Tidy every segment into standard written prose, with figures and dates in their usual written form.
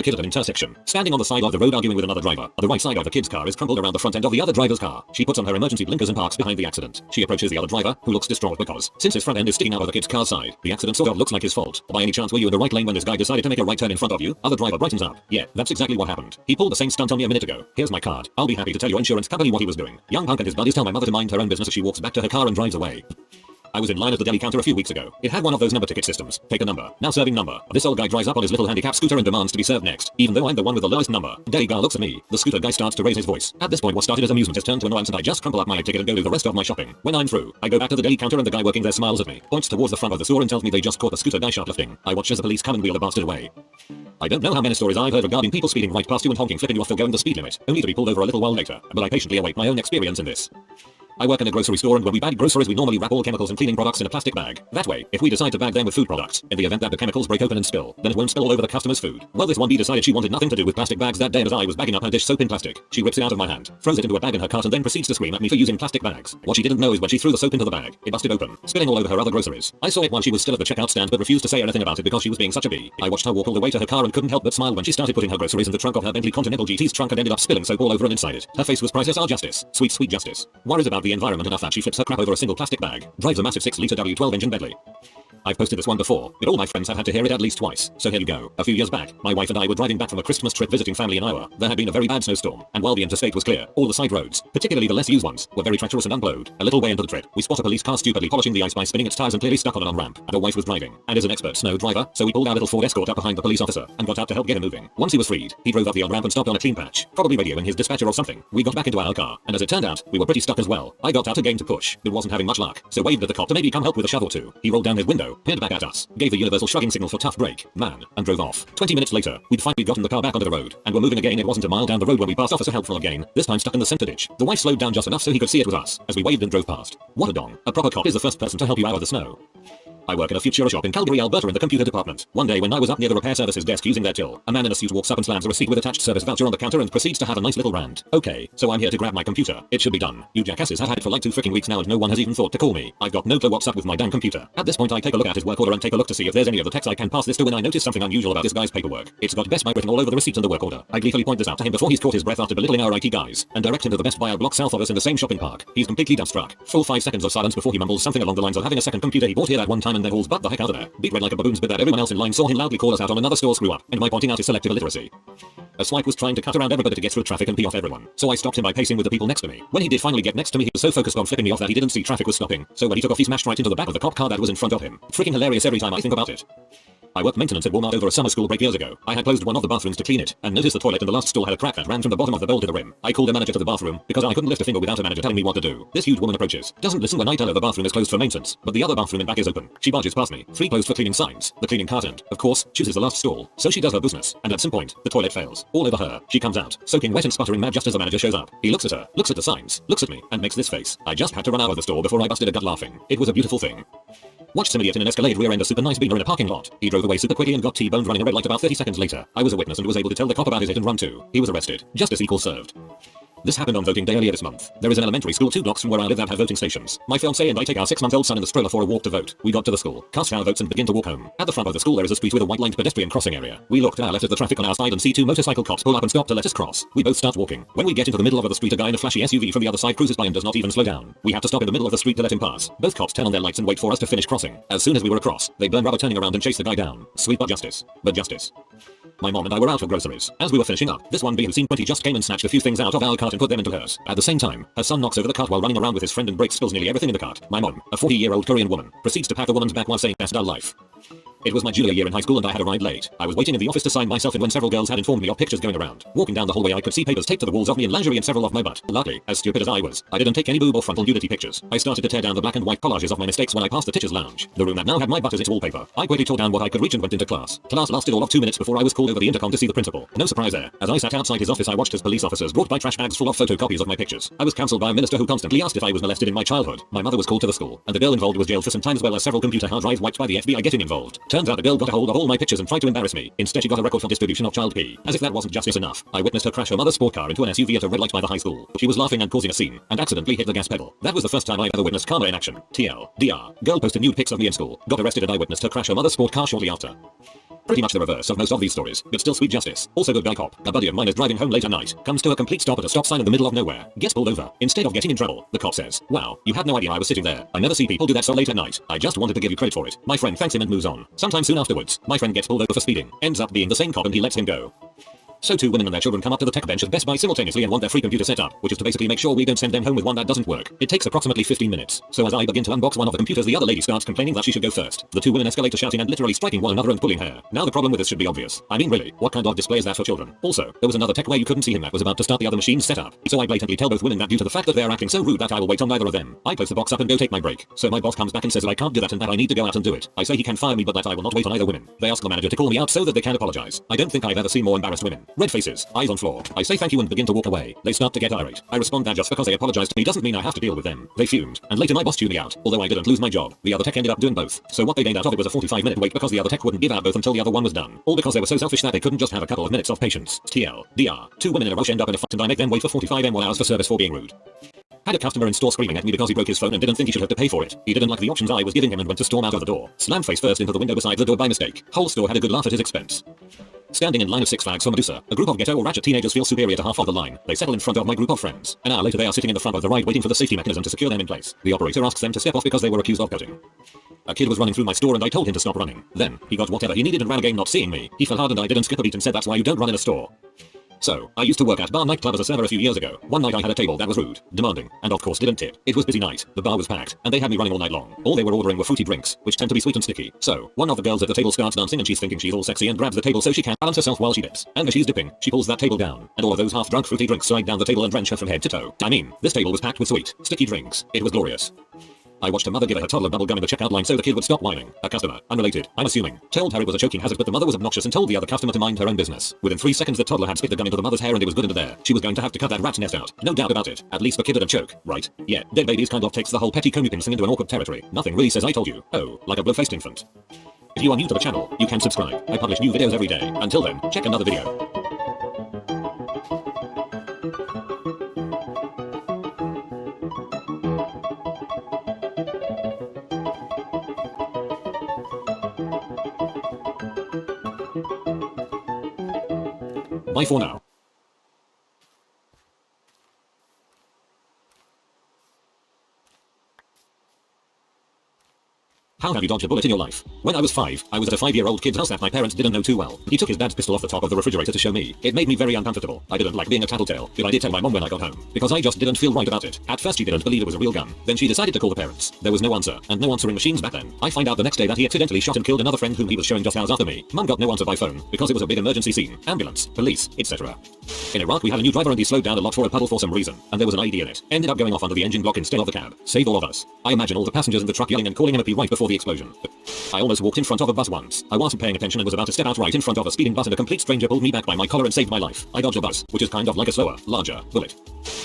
A kid at an intersection, standing on the side of the road arguing with another driver. The right side of the kid's car is crumpled around the front end of the other driver's car. She puts on her emergency blinkers and parks behind the accident. She approaches the other driver, who looks distraught because, since his front end is sticking out of the kid's car side, the accident sort of looks like his fault. By any chance were you in the right lane when this guy decided to make a right turn in front of you? Other driver brightens up. Yeah, that's exactly what happened. He pulled the same stunt on me a minute ago. Here's my card. I'll be happy to tell your insurance company what he was doing. Young punk and his buddies tell my mother to mind her own business as she walks back to her car and drives away. I was in line at the deli counter a few weeks ago. It had one of those number ticket systems. Take a number. Now serving number. This old guy drives up on his little handicap scooter and demands to be served next, even though I'm the one with the lowest number. Deli guy looks at me. The scooter guy starts to raise his voice. At this point what started as amusement has turned to annoyance and I just crumple up my ticket and go do the rest of my shopping. When I'm through, I go back to the deli counter and the guy working there smiles at me, points towards the front of the store and tells me they just caught the scooter guy shoplifting. I watch as the police come and wheel the bastard away. I don't know how many stories I've heard regarding people speeding right past you and honking flipping you off going the speed limit, only to be pulled over a little while later, but I patiently await my own experience in this. I work in a grocery store and when we bag groceries we normally wrap all chemicals and cleaning products in a plastic bag. That way, if we decide to bag them with food products, in the event that the chemicals break open and spill, then it won't spill all over the customer's food. Well, this one bee decided she wanted nothing to do with plastic bags that day as I was bagging up her dish soap in plastic. She rips it out of my hand, throws it into a bag in her cart and then proceeds to scream at me for using plastic bags. What she didn't know is when she threw the soap into the bag, it busted open, spilling all over her other groceries. I saw it while she was still at the checkout stand but refused to say anything about it because she was being such a bee. I watched her walk all the way to her car and couldn't help but smile when she started putting her groceries in the trunk of her Bentley Continental GT's trunk and ended up spilling soap all over and inside it. Her face was priceless. Our justice. Sweet, sweet justice. Worries about the environment enough that she flips her crap over a single plastic bag. Drives a massive 6-liter W12 engine Bentley. I've posted this one before, but all my friends have had to hear it at least twice, so here you go. A few years back, my wife and I were driving back from a Christmas trip visiting family in Iowa. There had been a very bad snowstorm, and while the interstate was clear, all the side roads, particularly the less used ones, were very treacherous and unplowed. A little way into the trip, we spot a police car stupidly polishing the ice by spinning its tires and clearly stuck on an on-ramp. And our wife was driving, and is an expert snow driver, so we pulled our little Ford Escort up behind the police officer, and got out to help get him moving. Once he was freed, he drove up the on-ramp and stopped on a clean patch, probably radioing his dispatcher or something. We got back into our car, and as it turned out, we were pretty stuck as well. I got out again to push, but wasn't having much luck, so waved at the cop to maybe come help with a shove or two. He rolled down his window, peered back at us, gave the universal shrugging signal for tough break, man, and drove off. 20 minutes later, we'd finally gotten the car back onto the road, and were moving again. It wasn't a mile down the road when we passed Officer Helpful again, this time stuck in the center ditch. The wife slowed down just enough so he could see it was us, as we waved and drove past. What a dong. A proper cop is the first person to help you out of the snow. I work in a Futura shop in Calgary, Alberta in the computer department. One day when I was up near the repair services desk using their till, a man in a suit walks up and slams a receipt with attached service voucher on the counter and proceeds to have a nice little rant. Okay, so I'm here to grab my computer. It should be done. You jackasses have had it for like 2 freaking weeks now and no one has even thought to call me. I've got no clue what's up with my damn computer. At this point I take a look at his work order and take a look to see if there's any other text I can pass this to when I notice something unusual about this guy's paperwork. It's got Best Buy written all over the receipt and the work order. I gleefully point this out to him before he's caught his breath after belittling our IT guys, and direct him to the Best Buy a block south of us in the same shopping park. He's completely dumbstruck. Full 5 seconds of silence before he mumbles something along the lines of having a second computer he bought here at one time and then hauls butt the heck out of there. Beat red like a baboon's bit that everyone else in line saw him loudly call us out on another store screw up, and my pointing out his selective illiteracy. A swipe was trying to cut around everybody to get through traffic and pee off everyone, so I stopped him by pacing with the people next to me. When he did finally get next to me he was so focused on flipping me off that he didn't see traffic was stopping, so when he took off he smashed right into the back of the cop car that was in front of him. Freaking hilarious every time I think about it. I worked maintenance at Walmart over a summer school break years ago. I had closed one of the bathrooms to clean it, and noticed the toilet in the last stall had a crack that ran from the bottom of the bowl to the rim. I called the manager to the bathroom, because I couldn't lift a finger without a manager telling me what to do. This huge woman approaches, doesn't listen when I tell her the bathroom is closed for maintenance, but the other bathroom in back is open. She barges past me, 3 closed for cleaning signs. The cleaning cart end, of course, chooses the last stall, so she does her business, and at some point, the toilet fails. All over her, she comes out, soaking wet and sputtering mad just as the manager shows up. He looks at her, looks at the signs, looks at me, and makes this face. I just had to run out of the store before I busted a gut laughing. It was a beautiful thing. Watched some idiot in an Escalade rear-end a super nice beamer in a parking lot. He drove away super quickly and got T-boned running a red light about 30 seconds later. I was a witness and was able to tell the cop about his hit and run too. He was arrested. Justice equals served. This happened on voting day earlier this month. There is an elementary school 2 blocks from where I live that have voting stations. My fiancé and I take our 6-month-old son in the stroller for a walk to vote. We got to the school, cast our votes and begin to walk home. At the front of the school there is a street with a white-lined pedestrian crossing area. We look to our left at the traffic on our side and see 2 motorcycle cops pull up and stop to let us cross. We both start walking. When we get into the middle of the street a guy in a flashy SUV from the other side cruises by and does not even slow down. We have to stop in the middle of the street to let him pass. Both cops turn on their lights and wait for us to finish crossing. As soon as we were across, they burn rubber turning around and chase the guy down. Sweet but justice. But justice. My mom and I were out for groceries. As we were finishing up, this one bee who seemed 20 just came and snatched a few things out of our cart and put them into hers. At the same time, her son knocks over the cart while running around with his friend and breaks spills nearly everything in the cart. My mom, a 40-year-old Korean woman, proceeds to pat the woman's back while saying best dull life. It was my junior year in high school and I had arrived late. I was waiting in the office to sign myself in when several girls had informed me of pictures going around. Walking down the hallway I could see papers taped to the walls of me in lingerie and several of my butt. Luckily, as stupid as I was, I didn't take any boob or frontal nudity pictures. I started to tear down the black and white collages of my mistakes when I passed the teacher's lounge. The room that now had my butt as its wallpaper. I quickly tore down what I could reach and went into class. Class lasted all of 2 minutes before I was called over the intercom to see the principal. No surprise there. As I sat outside his office I watched as police officers brought by trash bags full of photocopies of my pictures. I was counseled by a minister who constantly asked if I was molested in my childhood. My mother was called to the school, and the girl involved was jailed for some time as well as several computer hard drives wiped by the FBI getting involved. Turns out the girl got a hold of all my pictures and tried to embarrass me. Instead she got a record for distribution of child pee. As if that wasn't justice enough, I witnessed her crash her mother's sport car into an SUV at a red light by the high school. She was laughing and causing a scene, and accidentally hit the gas pedal. That was the first time I ever witnessed karma in action. TL. DR. Girl posted nude pics of me in school. Got arrested and I witnessed her crash her mother's sport car shortly after. Pretty much the reverse of most of these stories, but still sweet justice. Also good guy cop. A buddy of mine is driving home late at night, comes to a complete stop at a stop sign in the middle of nowhere, gets pulled over. Instead of getting in trouble, the cop says, "Wow, you had no idea I was sitting there. I never see people do that so late at night. I just wanted to give you credit for it." My friend thanks him and moves on. Sometime soon afterwards, my friend gets pulled over for speeding. Ends up being the same cop and he lets him go. So two women and their children come up to the tech bench at Best Buy simultaneously and want their free computer set up, which is to basically make sure we don't send them home with one that doesn't work. It takes approximately 15 minutes. So as I begin to unbox one of the computers, the other lady starts complaining that she should go first. The two women escalate to shouting and literally striking one another and pulling hair. Now the problem with this should be obvious. I mean really, what kind of display is that for children? Also, there was another tech where you couldn't see him that was about to start the other machine's setup. So I blatantly tell both women that due to the fact that they're acting so rude that I will wait on neither of them. I close the box up and go take my break. So my boss comes back and says that I can't do that and that I need to go out and do it. I say he can fire me but that I will not wait on either women. They ask the manager to call me out so that they can apologize. I don't think I've ever seen more embarrassed women. Red faces, eyes on floor. I say thank you and begin to walk away. They start to get irate. I respond that just because they apologized to me doesn't mean I have to deal with them. They fumed, and later my boss chewed me out. Although I didn't lose my job, the other tech ended up doing both. So what they gained out of it was a 45-minute wait because the other tech wouldn't give out both until the other one was done. All because they were so selfish that they couldn't just have a couple of minutes of patience. TLDR. Two women in a rush end up in a fight and I make them wait for 45 hours for service for being rude. Had a customer in store screaming at me because he broke his phone and didn't think he should have to pay for it. He didn't like the options I was giving him and went to storm out of the door. Slammed face first into the window beside the door by mistake. Whole store had a good laugh at his expense. Standing in line of Six Flags for Medusa, a group of ghetto or ratchet teenagers feel superior to half of the line. They settle in front of my group of friends. An hour later they are sitting in the front of the ride waiting for the safety mechanism to secure them in place. The operator asks them to step off because they were accused of cutting. A kid was running through my store and I told him to stop running. Then, he got whatever he needed and ran again not seeing me. He fell hard and I didn't skip a beat and said that's why you don't run in a store. So, I used to work at Bar Nightclub as a server a few years ago. One night I had a table that was rude, demanding, and of course didn't tip. It was busy night, the bar was packed, and they had me running all night long. All they were ordering were fruity drinks, which tend to be sweet and sticky. So, one of the girls at the table starts dancing and she's thinking she's all sexy and grabs the table so she can balance herself while she dips. And as she's dipping, she pulls that table down, and all of those half-drunk fruity drinks slide down the table and drench her from head to toe. I mean, this table was packed with sweet, sticky drinks. It was glorious. I watched a mother give her toddler bubble gum in the checkout line so the kid would stop whining. A customer, unrelated, I'm assuming, told her it was a choking hazard but the mother was obnoxious and told the other customer to mind her own business. Within 3 seconds the toddler had spit the gum into the mother's hair and it was good into there. She was going to have to cut that rat's nest out. No doubt about it. At least the kid didn't choke, right? Yeah, dead babies kind of takes the whole petty commuting thing into an awkward territory. Nothing really says I told you. Oh, like a blow-faced infant. If you are new to the channel, you can subscribe. I publish new videos every day. Until then, check another video. Bye for now. How have you dodged a bullet in your life? When I was 5, I was at a 5-year-old kid's house that my parents didn't know too well. He took his dad's pistol off the top of the refrigerator to show me. It made me very uncomfortable. I didn't like being a tattletale, but I did tell my mom when I got home. Because I just didn't feel right about it. At first she didn't believe it was a real gun. Then she decided to call the parents. There was no answer, and no answering machines back then. I find out the next day that he accidentally shot and killed another friend whom he was showing just hours after me. Mom got no answer by phone, because it was a big emergency scene. Ambulance, police, etc. In Iraq we had a new driver and he slowed down a lot for a puddle for some reason, and there was an IED in it. Ended up going off under the engine block instead of the cab. Saved all of us. I imagine all the passengers in the truck yelling and calling MOP right before the explosion. I almost walked in front of a bus once. I wasn't paying attention and was about to step out right in front of a speeding bus and a complete stranger pulled me back by my collar and saved my life. I dodged a bus, which is kind of like a slower, larger bullet.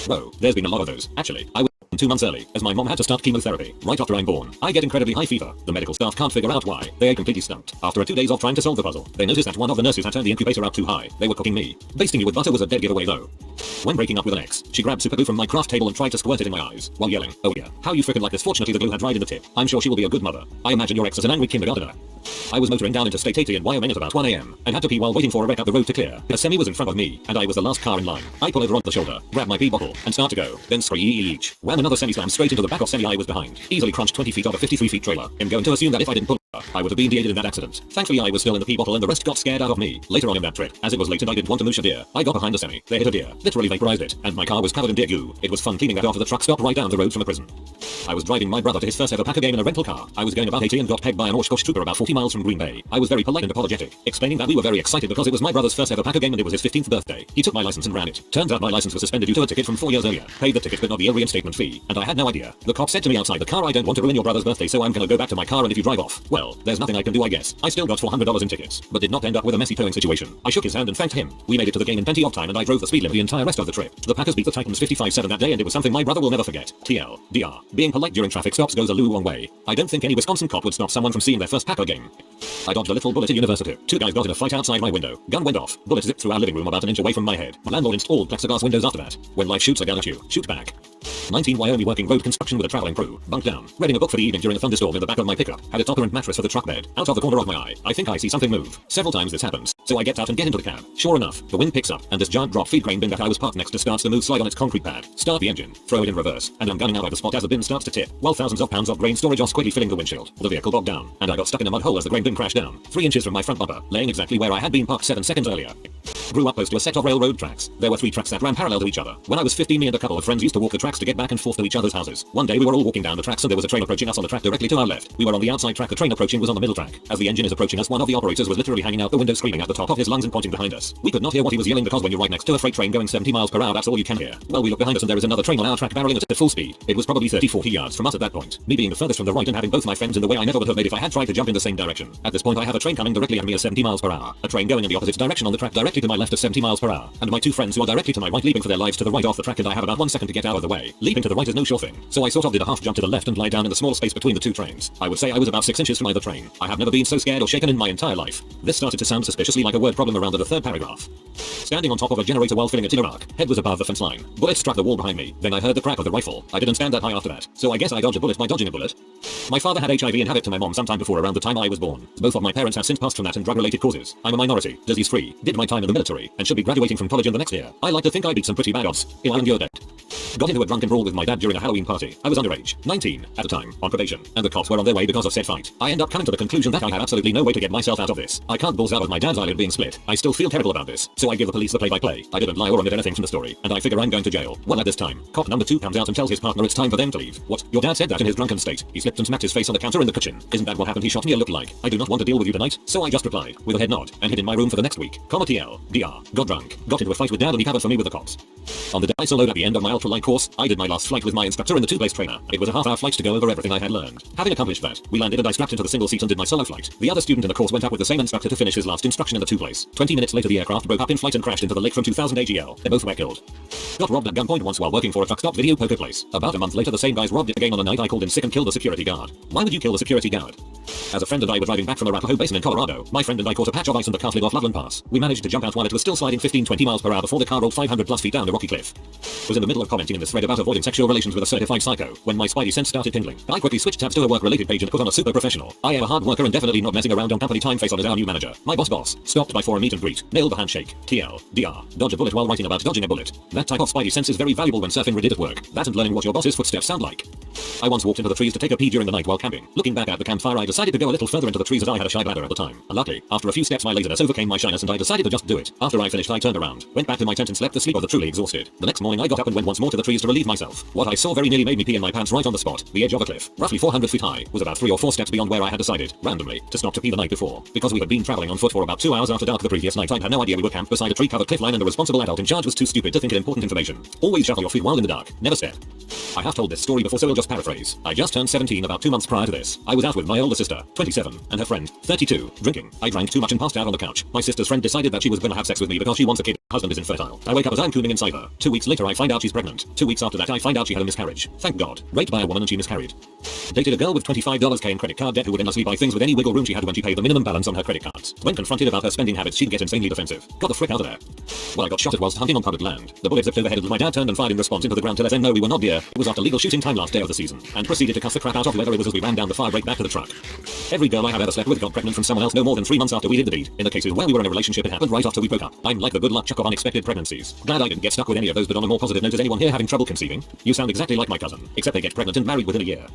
Whoa, there's been a lot of those. Actually, I was 2 months early, as my mom had to start chemotherapy. Right after I'm born, I get incredibly high fever. The medical staff can't figure out why. They are completely stumped. After 2 days of trying to solve the puzzle, they noticed that one of the nurses had turned the incubator up too high. They were cooking me. Basting you with butter was a dead giveaway though. When breaking up with an ex, she grabbed super glue from my craft table and tried to squirt it in my eyes, while yelling, "Oh yeah, how you frickin' like this." Fortunately the glue had dried in the tip. I'm sure she will be a good mother. I imagine your ex is an angry kindergartner. I was motoring down Interstate 80 in Wyoming at about 1 AM, and had to pee while waiting for a wreck up the road to clear. A semi was in front of me, and I was the last car in line. I pull over on the shoulder, grab my pee bottle, and start to go, then screech. Wham, another semi slammed straight into the back of semi I was behind. Easily crunched 20 feet of a 53 feet trailer. I'm going to assume that if I didn't pull over, I would have been de-aided in that accident. Thankfully I was still in the pee bottle and the rest got scared out of me. Later on in that trip, as it was late and I didn't want to moosh a deer, I got behind the semi. They hit a deer, literally vaporized it, and my car was covered in deer goo. It was fun cleaning that after the truck stopped right down the road from the prison. I was driving my brother to his first ever Packer game in a rental car. I was going about 80 and got pegged by an Oshkosh trooper about 40 miles from Green Bay. I was very polite and apologetic, explaining that we were very excited because it was my brother's first ever Packer game and it was his 15th birthday. He took my license and ran it. Turns out my license was suspended due to a ticket from 4 years earlier. Paid the ticket but not the reinstatement fee, and I had no idea. The cop said to me outside the car, "I don't want to ruin your brother's birthday, so I'm gonna go back to my car and if you drive off, well, there's nothing I can do I guess." I still got $400 in tickets, but did not end up with a messy towing situation. I shook his hand and thanked him. We made it to the game in plenty of time and I drove the speed limit the entire rest of the trip. The Packers beat the Titans 55-7 that day and it was something my brother will never forget. TLDR. Being polite during traffic stops goes a long way. I don't think any Wisconsin cop would stop someone from seeing their first Packer game. I dodged a little bullet at university. 2 guys got in a fight outside my window. Gun went off. Bullet zipped through our living room about an inch away from my head. My landlord installed plexiglass windows after that. When life shoots a gun at you, shoot back. 19 Wyoming working road construction with a traveling crew. Bunked down. Reading a book for the evening during a thunderstorm in the back of my pickup. Had a topper and mattress for the truck bed. Out of the corner of my eye, I think I see something move. Several times this happens. So I get out and get into the cab. Sure enough, the wind picks up, and this giant drop feed crane bin that I was parked next to starts to move slide on its concrete pad. Start the engine. Throw it in reverse. And I'm gunning out of the spot as the bin starts to tip, while thousands of pounds of grain storage are squidly filling the windshield. The vehicle bogged down, and I got stuck in a mud hole as the grain bin crashed down, 3 inches from my front bumper, laying exactly where I had been parked 7 seconds earlier. Grew up close to a set of railroad tracks. There were 3 tracks that ran parallel to each other. When I was 15, me and a couple of friends used to walk the tracks to get back and forth to each other's houses. One day we were all walking down the tracks and there was a train approaching us on the track directly to our left. We were on the outside track, the train approaching was on the middle track. As the engine is approaching us, one of the operators was literally hanging out the window screaming at the top of his lungs and pointing behind us. We could not hear what he was yelling because when you're right next to a freight train going 70 miles per hour, that's all you can hear. Well, we look behind us and there is another train on our track barreling at full speed. It was probably 30-40 yards from us at that point. Me being the furthest from the right and having both my friends in the way, I never would have made if I had tried to jump in the same direction. At this point I have a train coming directly at me at 70 miles per hour. A train going in the opposite direction on the track directly to my left at 70 miles per hour. And my 2 friends who are directly to my right leaping for their lives to the right off the track, and I have about 1 second to get out of the way. Leaping to the right is no sure thing. So I sort of did a half jump to the left and lie down in the small space between the 2 trains. I would say I was about 6 inches from either train. I have never been so scared or shaken in my entire life. This started to sound suspiciously like a word problem around the 3rd paragraph. Standing on top of a generator while filling a tin rack. Head was above the fence line. Bullets struck the wall behind me. Then I heard the crack of the rifle. I didn't stand that high after that. So I guess I dodged a bullet by dodging a bullet. My father had HIV and had it to my mom sometime before around the time I was born. Both of my parents have since passed from that and drug-related causes. I'm a minority, disease-free, did my time in the military, and should be graduating from college in the next year. I like to think I beat some pretty bad odds. And you're dead. Got into a drunken brawl with my dad during a Halloween party. I was underage, 19 at the time, on probation, and the cops were on their way because of said fight. I end up coming to the conclusion that I have absolutely no way to get myself out of this. I can't balls out with my dad's eyelid being split. I still feel terrible about this, so I give the police the play-by-play. I didn't lie or omit anything from the story, and I figure I'm going to jail. Well, at this time, cop number 2 comes out and tells his partner it's time for them to leave. What? Your dad said that in his drunken state. He slipped and smacked his face on the counter in the kitchen. Isn't that what happened? He shot me a look like. I do not want to deal with you tonight, so I just replied with a head nod and hid in my room for the next week. TL, DR, got drunk, got into a fight with dad and he covered for me with the cops. On the day I soloed at the end of my ultralight course, I did my last flight with my instructor in the 2-place trainer. It was a half-hour flight to go over everything I had learned. Having accomplished that, we landed and I strapped into the single seat and did my solo flight. The other student in the course went up with the same instructor to finish his last instruction in the 2-place. 20 minutes later the aircraft broke up in flight and crashed into the lake from 2000 AGL. They both were killed. Got robbed at gunpoint once while working for a truck stop video poker place. About a month later the same guys robbed it again on a night I called in sick and killed the security guard. Why would you kill the security guard? As a friend and I were driving back from the Arapahoe Basin in Colorado, my friend and I caught a patch of ice and the car slid off Loveland Pass. We managed to jump out while it was still sliding 15-20 miles per hour before the car rolled 500 plus feet down a rocky cliff. Was in the middle of commenting in this thread about avoiding sexual relations with a certified psycho when my spidey sense started tingling. I quickly switched tabs to a work-related page and put on a super professional. I am a hard worker and definitely not messing around on company time face on as our new manager. My boss. Stopped by for a meet and greet. Nailed the handshake. TL, DR. Dodge a bullet while writing about dodging a bullet. That type of spidey sense is very valuable when surfing Reddit at work. That and learning what your boss's footsteps sound like. I once walked into the trees to take a pee during the night while camping. Looking back at the campfire I decided to go a little further into the trees as I had a shy bladder at the time. Luckily, after a few steps my laziness overcame my shyness and I decided to just do it. After I finished I turned around, went back to my tent and slept the sleep of the truly exhausted. The next morning I got up and went once more to the trees to relieve myself. What I saw very nearly made me pee in my pants right on the spot. The edge of a cliff, roughly 400 feet high, was about 3 or 4 steps beyond where I had decided, randomly, to stop to pee the night before. Because we had been traveling on foot for about 2 hours after dark the previous night, I had no idea we were camped beside a tree-covered cliff line and the responsible adult in charge was too stupid to think it important information. Always shuffle your feet while in the dark, never step. I have told this story before so I'll just paraphrase. I just turned 17 about 2 months prior to this. I was out with my older sister, 27, and her friend, 32, drinking. I drank too much and passed out on the couch. My sister's friend decided that she was gonna have sex with me because she wants a kid. Husband is infertile. I wake up as I'm cooning inside her. 2 weeks later I find out she's pregnant. 2 weeks after that I find out she had a miscarriage. Thank God. Raped by a woman and she miscarried. Dated a girl with $25k in credit card debt who would endlessly buy things with any wiggle room she had when she paid the minimum balance on her credit cards. When confronted about her spending habits she'd get insanely defensive. Got the frick out of there. Well, I got shot at whilst hunting on public land. The bullet zipped overhead and my dad turned and fired in response into the ground to let them know we were not deer. It was after legal shooting time last day of the season. And proceeded to cuss the crap out of whoever it was as we ran down the fire break back to the truck. Every girl I have ever slept with got pregnant from someone else no more than 3 months after we did the deed. In the cases where we were in a relationship it happened right after we broke up. I'm like the good luck chuck of unexpected pregnancies. Glad I didn't get stuck with any of those, but on a more positive note, is anyone here having trouble conceiving? You sound exactly like my cousin, except they get pregnant and married within a year.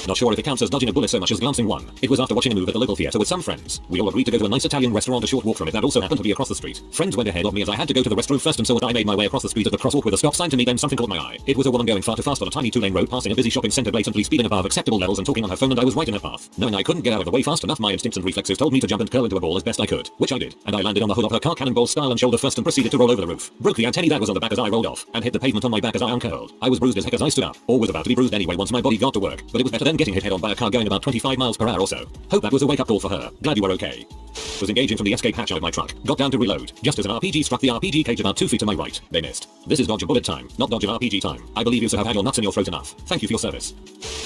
Not sure if it counts as dodging a bullet so much as glancing one. It was after watching a movie at the local theater with some friends. We all agreed to go to a nice Italian restaurant a short walk from it that also happened to be across the street. Friends went ahead of me as I had to go to the restroom first, and so as I made my way across the street at the crosswalk with a stop sign to me, then something caught my eye. It was a woman going far too fast on a tiny 2-lane road passing a busy shopping center, blatantly speeding above acceptable levels and talking on her phone, and I was right in her path. Knowing I couldn't get out of the way fast enough, my instincts and reflexes told me to jump and curl into a ball as best I could, which I did, and I landed on the hood of her car cannonball style and shoulder first and proceeded to roll over the roof. Broke the antennae that was on the back as I rolled off, and hit the pavement on my back as I uncurled. I was bruised as heck as I stood up, or was about to be bruised anyway once my body got to work, but it was better than getting hit head on by a car going about 25 miles per hour or so. Hope that was a wake-up call for her. Glad you were okay. Was engaging from the escape hatch of my truck. Got down to reload. Just as an RPG struck the RPG RPG cage about 2 feet to my right. They missed. This is dodge a bullet time, not dodge an RPG time. I believe you to have had your nuts in your throat enough. Thank you for your service.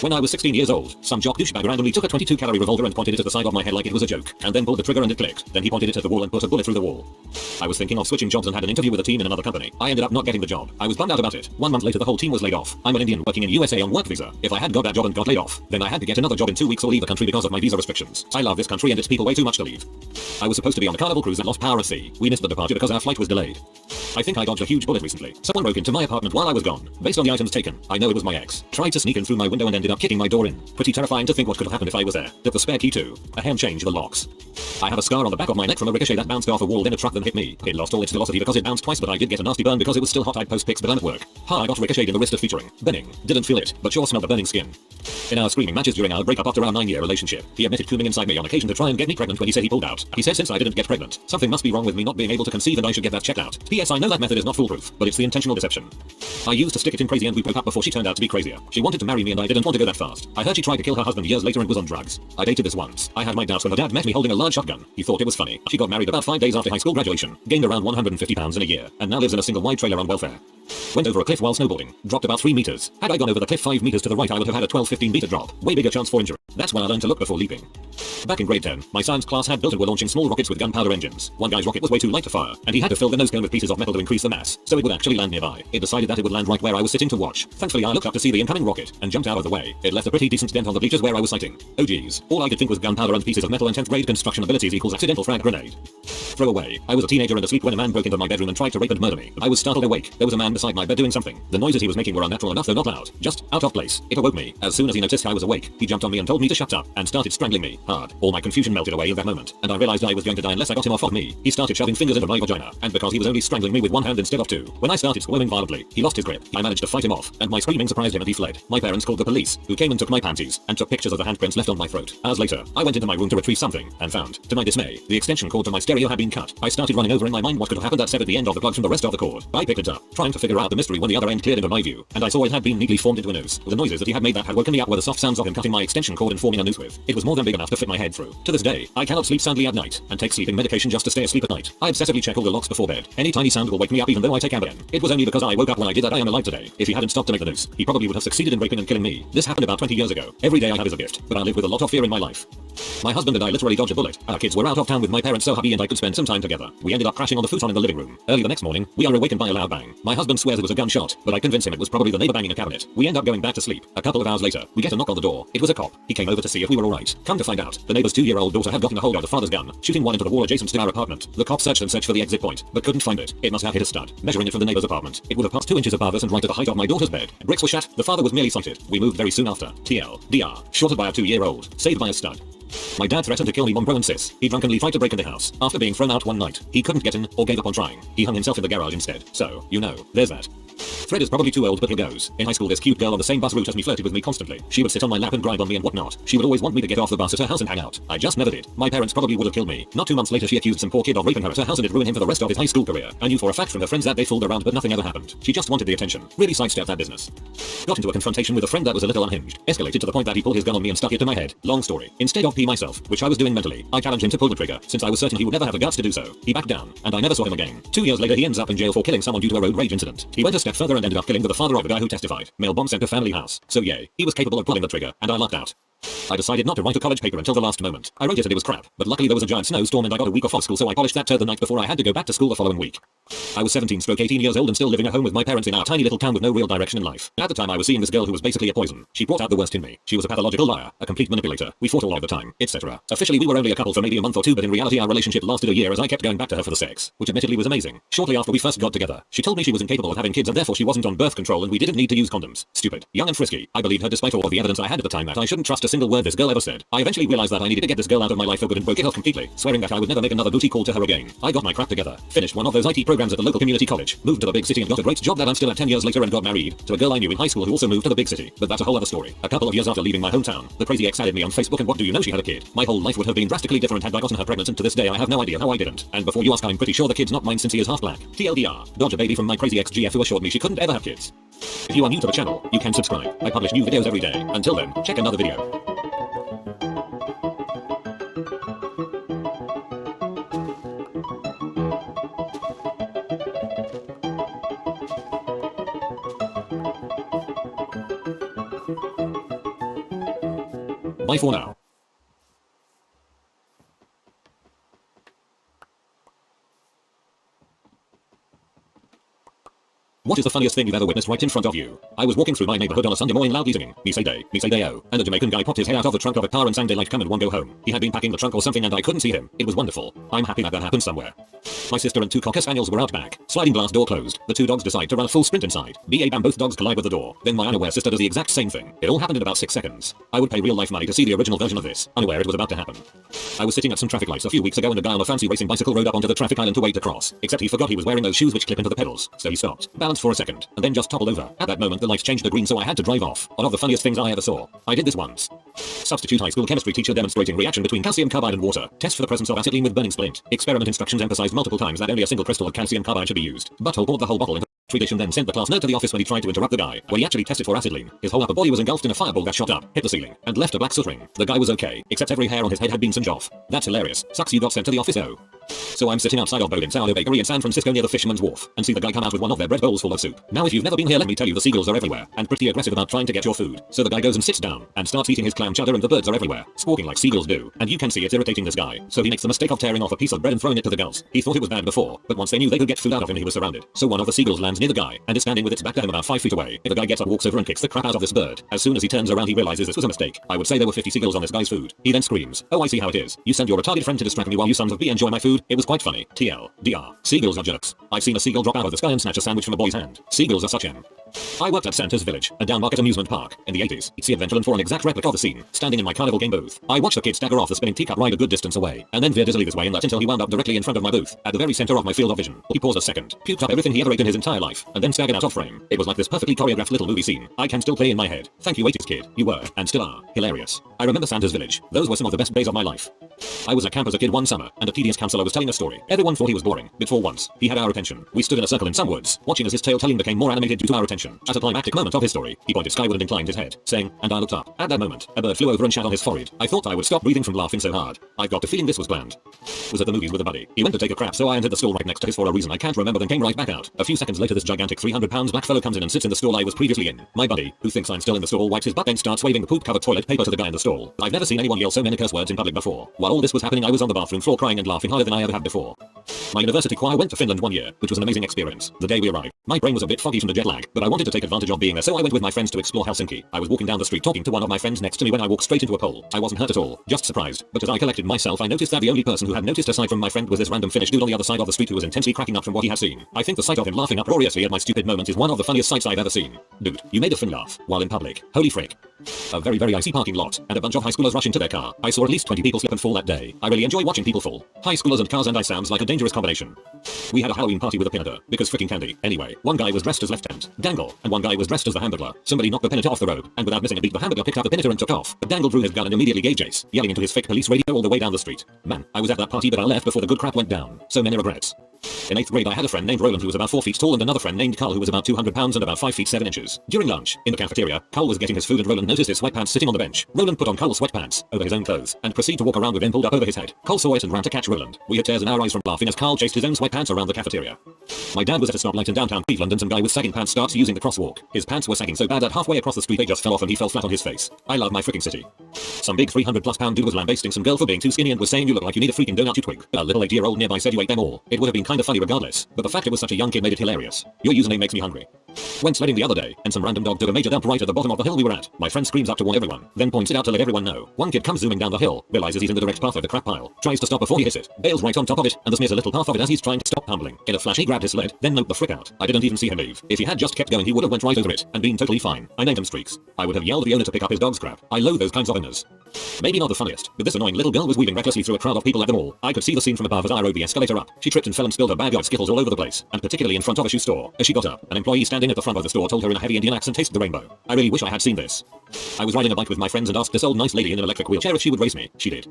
When I was 16 years old, some jock douchebag randomly took a 22-calorie revolver and pointed it at the side of my head like it was a joke, and then pulled the trigger and it clicked. Then he pointed it at the wall and put a bullet through the wall. I was thinking of switching jobs and had an interview with a team in another company. I ended up not getting the job. I was bummed out about it. 1 month later the whole team was laid off. I'm an Indian working in USA on work visa. If I had got that job and got laid off, then I had to get another job in 2 weeks or leave the country because of my visa restrictions. I love this country and its people way too much to leave. I was supposed to be on a Carnival cruise that lost power at sea. We missed the departure because our flight was delayed. I think I dodged a huge bullet recently. Someone broke into my apartment while I was gone. Based on the items taken, I know it was my ex. Tried to sneak in through my window and ended up kicking my door in. Pretty terrifying to think what could have happened if I was there. Took the spare key too. A hand changed the locks. I have a scar on the back of my neck from a ricochet that bounced off a wall in a truck then hit me. It lost all its velocity because it bounced twice, but I did get a nasty burn because it was still hot. I'd post pics, but I'm at work. I got ricocheted in the wrist of featuring. Burning. Didn't feel it, but sure smelled the burning skin. In our screaming matches during our breakup after our 9-year relationship, he admitted coming inside me on occasion to try and get me pregnant when he said he pulled out. He said since I didn't get pregnant, something must be wrong with me not being able to conceive and I should get that checked out. P.S. I know that method is not foolproof, but it's the intentional deception. I used to stick it in crazy and we broke up before she turned out to be crazier. She wanted to marry me and I didn't want to go that fast. I heard she tried to kill her husband years later and was on drugs. I dated this once. I had my doubts when her dad met me holding a large shotgun. He thought it was funny. She got married about 5 days after high school graduation, gained around 150 pounds in a year, and now lives in a single wide trailer on welfare. Went over a cliff while snowboarding, dropped about 3 meters. Had I gone over the cliff 5 meters to the right I would have had a 12-15 meter drop. Way bigger chance for injury. That's when I learned to look before leaping. Back in grade 10, my science class had built and were launching small rockets with gunpowder engines. One guy's rocket was way too light to fire, and he had to fill the nose cone with pieces of metal to increase the mass, so it would actually land nearby. It decided that it would land right where I was sitting to watch. Thankfully I looked up to see the incoming rocket, and jumped out of the way. It left a pretty decent dent on the bleachers where I was sighting. Oh geez. All I could think was gunpowder and pieces of metal and 10th grade construction abilities equals accidental frag grenade. Throw away. I was a teenager and asleep when a man broke into my bedroom and tried to rape and murder me. I was startled awake. There was a man beside my bed doing something. The noises he was making were unnatural enough though not loud. Just out of place. It awoke me. As soon as he noticed I was awake, he jumped on me and told me to shut up, and started strangling me, hard. All my confusion melted away in that moment, and I realized I was going to die unless I got him off of me. He started shoving fingers into my vagina, and because he was only strangling me with one hand instead of two, when I started squirming violently, he lost his grip. I managed to fight him off, and my screaming surprised him and he fled. My parents called the police, who came and took my panties, and took pictures of the handprints left on my throat. Hours later, I went into my room to retrieve something, and found, to my dismay, the extension cord to my stereo had been cut. I started running over in my mind what could have happened that severed the end of the plug from the rest of the cord. I picked it up, trying to figure out the mystery when the other end cleared into my view, and I saw it had been neatly formed into a noose. The noises that he had made that had woken me up were the soft sounds of him cutting my extension cord and forming a noose with. It was more than big enough to fit my head through. To this day, I cannot sleep soundly at night, and take sleeping medication just to stay asleep at night. I obsessively check all the locks before bed. Any tiny sound will wake me up even though I take Ambien. It was only because I woke up when I did that I am alive today. If he hadn't stopped to make the noose, he probably would have succeeded in raping and killing me. This happened about 20 years ago. Every day I have is a gift, but I live with a lot of fear in my life. My husband and I literally dodged a bullet. Our kids were out of town with my parents so hubby and I could spend some time together. We ended up crashing on the futon in the living room. Early the next morning, we are awakened by a loud bang. My husband swears it was a gunshot, but I convince him it was probably the neighbor banging a cabinet. We end up going back to sleep. A couple of hours later, we get a knock on the door. It was a cop. He came over to see if we were alright. Come to find out, the neighbor's 2-year-old daughter had gotten a hold of the father's gun, shooting one into the wall adjacent to our apartment. The cop searched and searched for the exit point, but couldn't find it. It must have hit a stud. Measuring it from the neighbor's apartment, it would have passed 2 inches above us and right at the height of my daughter's bed. Bricks were shat. The father was merely sighted. We moved very soon after. TL. DR. Shorted by a 2-year-old. Saved by a stud. My dad threatened to kill me, mom, bro and sis. He drunkenly tried to break into the house. After being thrown out one night, he couldn't get in, or gave up on trying. He hung himself in the garage instead. So, you know, there's that. Fred is probably too old, but here goes. In high school, this cute girl on the same bus route as me flirted with me constantly. She would sit on my lap and grind on me and whatnot. She would always want me to get off the bus at her house and hang out. I just never did. My parents probably would have killed me. Not 2 months later, she accused some poor kid of raping her at her house and it ruined him for the rest of his high school career. I knew for a fact from her friends that they fooled around, but nothing ever happened. She just wanted the attention. Really sidestepped that business. Got into a confrontation with a friend that was a little unhinged. Escalated to the point that he pulled his gun on me and stuck it to my head. Long story. Instead of pee myself, which I was doing mentally, I challenged him to pull the trigger, since I was certain he would never have the guts to do so. He backed down, and I never saw him again. 2 years later, he ends up in jail for killing someone due to a road rage incident. He went a step further and ended up killing the father of the guy who testified. Mail bomb sent to family house. So yay, he was capable of pulling the trigger, and I lucked out. I decided not to write a college paper until the last moment. I wrote it and it was crap, but luckily there was a giant snowstorm and I got a week off school, so I polished that turd the night before I had to go back to school the following week. I was 17/18 years old and still living at home with my parents in our tiny little town with no real direction in life. At the time I was seeing this girl who was basically a poison. She brought out the worst in me. She was a pathological liar, a complete manipulator. We fought all of the time, etc. Officially we were only a couple for maybe a month or two, but in reality our relationship lasted a year as I kept going back to her for the sex, which admittedly was amazing. Shortly after we first got together, she told me she was incapable of having kids and therefore she wasn't on birth control and we didn't need to use condoms. Stupid. Young and frisky. I believed her despite all of the evidence I had at the time that I shouldn't trust a single word this girl ever said. I eventually realized that I needed to get this girl out of my life for good and broke it off completely, swearing that I would never make another booty call to her again. I got my crap together, finished one of those IT programs at the local community college, moved to the big city and got a great job that I'm still at 10 years later and got married to a girl I knew in high school who also moved to the big city, but that's a whole other story. A couple of years after leaving my hometown, the crazy ex added me on Facebook and what do you know, she had a kid. My whole life would have been drastically different had I gotten her pregnant and to this day I have no idea how I didn't. And before you ask, I'm pretty sure the kid's not mine since he is half black. TLDR. Dodge a baby from my crazy ex GF who assured me she couldn't ever have kids. If you are new to the channel, you can subscribe. I publish new videos every day. Until then, check another video. Bye for now. What is the funniest thing you've ever witnessed right in front of you? I was walking through my neighborhood on a Sunday morning loudly singing, me say day-o, and a Jamaican guy popped his head out of the trunk of a car and sang daylight come and one go home. He had been packing the trunk or something and I couldn't see him. It was wonderful. I'm happy that happened somewhere. My sister and two cocker spaniels were out back. Sliding glass door closed. The two dogs decide to run a full sprint inside. Bam, both dogs collide with the door. Then my unaware sister does the exact same thing. It all happened in about 6 seconds. I would pay real life money to see the original version of this, unaware it was about to happen. I was sitting at some traffic lights a few weeks ago and a guy on a fancy racing bicycle rode up onto the traffic island to wait to cross. Except he forgot he was wearing those shoes which clip into the pedals. So he stopped, balanced for a second, and then just toppled over. At that moment the lights changed to green so I had to drive off. One of the funniest things I ever saw. I did this once. Substitute high school chemistry teacher demonstrating reaction between calcium carbide and water. Test for the presence of acetylene with burning splint. Experiment instructions emphasized multiple times that only a single crystal of calcium carbide should be used. Butthole poured the whole bottle into the dish and then sent the class nerd to the office when he tried to interrupt the guy. When he actually tested for acetylene, his whole upper body was engulfed in a fireball that shot up, hit the ceiling, and left a black soot ring. The guy was okay, except every hair on his head had been singed off. That's hilarious. Sucks you got sent to the office though. So I'm sitting outside of Bolin's Sourdough Bakery in San Francisco near the Fisherman's Wharf, and see the guy come out with one of their bread bowls full of soup. Now if you've never been here let me tell you the seagulls are everywhere, and pretty aggressive about trying to get your food. So the guy goes and sits down, and starts eating his clam chowder and the birds are everywhere, squawking like seagulls do, and you can see it's irritating this guy. So he makes the mistake of tearing off a piece of bread and throwing it to the gulls. He thought it was bad before, but once they knew they could get food out of him he was surrounded. So one of the seagulls lands near the guy, and is standing with its back to him about 5 feet away. The guy gets up, walks over and kicks the crap out of this bird. As soon as he turns around he realizes this was a mistake. I would say there were 50 seagulls on this guy's food. He then screams, "Oh I see how it is. You send your retarded friend to distract me while you sons of B enjoy my food." It was quite funny. TL. DR. Seagulls are jerks. I've seen a seagull drop out of the sky and snatch a sandwich from a boy's hand. Seagulls are such M. I worked at Santa's Village, a downmarket amusement park, in the 80s. It's the Adventureland for an exact replica of the scene, standing in my carnival game booth. I watched the kid stagger off the spinning teacup ride a good distance away, and then veer dizzily this way and that until he wound up directly in front of my booth, at the very center of my field of vision. He paused a second, puked up everything he ever ate in his entire life, and then staggered out of frame. It was like this perfectly choreographed little movie scene. I can still play in my head. Thank you 80s kid, you were, and still are, hilarious. I remember Santa's Village. Those were some of the best days of my life. I was at camp as a kid one summer, and a tedious counselor was telling a story. Everyone thought he was boring, but for once, he had our attention. We stood in a circle in some woods, watching as his tale telling became more animated due to our attention. At a climactic moment of his story, he pointed skyward and inclined his head, saying, "And I looked up." At that moment, a bird flew over and shat on his forehead. I thought I would stop breathing from laughing so hard. I got the feeling this was planned. Was at the movies with a buddy. He went to take a crap, so I entered the stall right next to his for a reason I can't remember, then came right back out. A few seconds later this gigantic 300-pound black fellow comes in and sits in the stall I was previously in. My buddy, who thinks I'm still in the stall, wipes his butt and starts waving the poop-covered toilet paper to the guy in the stall. I've never seen anyone yell so many curse words in public before. While all this was happening I was on the bathroom floor crying and laughing harder than I ever had before. My university choir went to Finland one year, which was an amazing experience. The day we arrived, my brain was a bit foggy from the jet lag, but I wanted to take advantage of being there so I went with my friends to explore Helsinki. I was walking down the street talking to one of my friends next to me when I walked straight into a pole. I wasn't hurt at all, just surprised, but as I collected myself I noticed that the only person who had noticed aside from my friend was this random Finnish dude on the other side of the street who was intensely cracking up from what he had seen. I think the sight of him laughing uproariously at my stupid moment is one of the funniest sights I've ever seen. Dude, you made a Finn laugh, while in public. Holy frick. A very icy parking lot, and a bunch of high schoolers rushing to their car. I saw at least 20 people slip and fall that day. I really enjoy watching people fall. High schoolers and cars and ice sounds like a dangerous combination. We had a Halloween party with a pinata, because freaking candy. Anyway, one guy was dressed as Lieutenant Dangle, and one guy was dressed as the Hamburglar. Somebody knocked the pinata off the road, and without missing a beat the Hamburglar picked up the pinata and took off. But Dangle drew his gun and immediately gave chase, yelling into his fake police radio all the way down the street. Man, I was at that party but I left before the good crap went down. So many regrets. In 8th grade I had a friend named Roland who was about 4 feet tall and another friend named Carl who was about 200 pounds and about 5 feet 7 inches. During lunch, in the cafeteria, Carl was getting his food and Roland noticed his sweatpants sitting on the bench. Roland put on Carl's sweatpants over his own clothes and proceeded to walk around with them pulled up over his head. Carl saw it and ran to catch Roland. We had tears in our eyes from laughing as Carl chased his own sweatpants around the cafeteria. My dad was at a stoplight in downtown Cleveland and some guy with sagging pants starts using the crosswalk. His pants were sagging so bad that halfway across the street they just fell off and he fell flat on his face. I love my freaking city. Some big 300+ pound dude was lambasting some girl for being too skinny and was saying you look like you need a freaking donut you twig. A little 8-year-old nearby said you ate them all. It would have been kinda funny regardless, but the fact it was such a young kid made it hilarious. Your username makes me hungry. Went sledding the other day, and some random dog did a major dump right at the bottom of the hill we were at. My friend screams up to warn everyone, then points it out to let everyone know. One kid comes zooming down the hill, realizes he's in the direct path of the crap pile, tries to stop before he hits it, bails right on top of it, and smears a little path of it as he's trying to stop tumbling. In a flash he grabbed his sled, then noped the frick out. I didn't even see him leave. If he had just kept going he would have went right over it, and been totally fine. I named him Streaks. I would have yelled at the owner to pick up his dog's crap. I loathe those kinds of owners. Maybe not the funniest, but this annoying little girl was weaving recklessly through a crowd of people at the mall. I could see the scene from above as I rode the escalator up. She tripped and fell and spilled her bag of Skittles all over the place, and particularly in front of a shoe store. As she got up, an employee standing at the front of the store told her in a heavy Indian accent, "Taste the rainbow." I really wish I had seen this. I was riding a bike with my friends and asked this old nice lady in an electric wheelchair if she would race me. She did.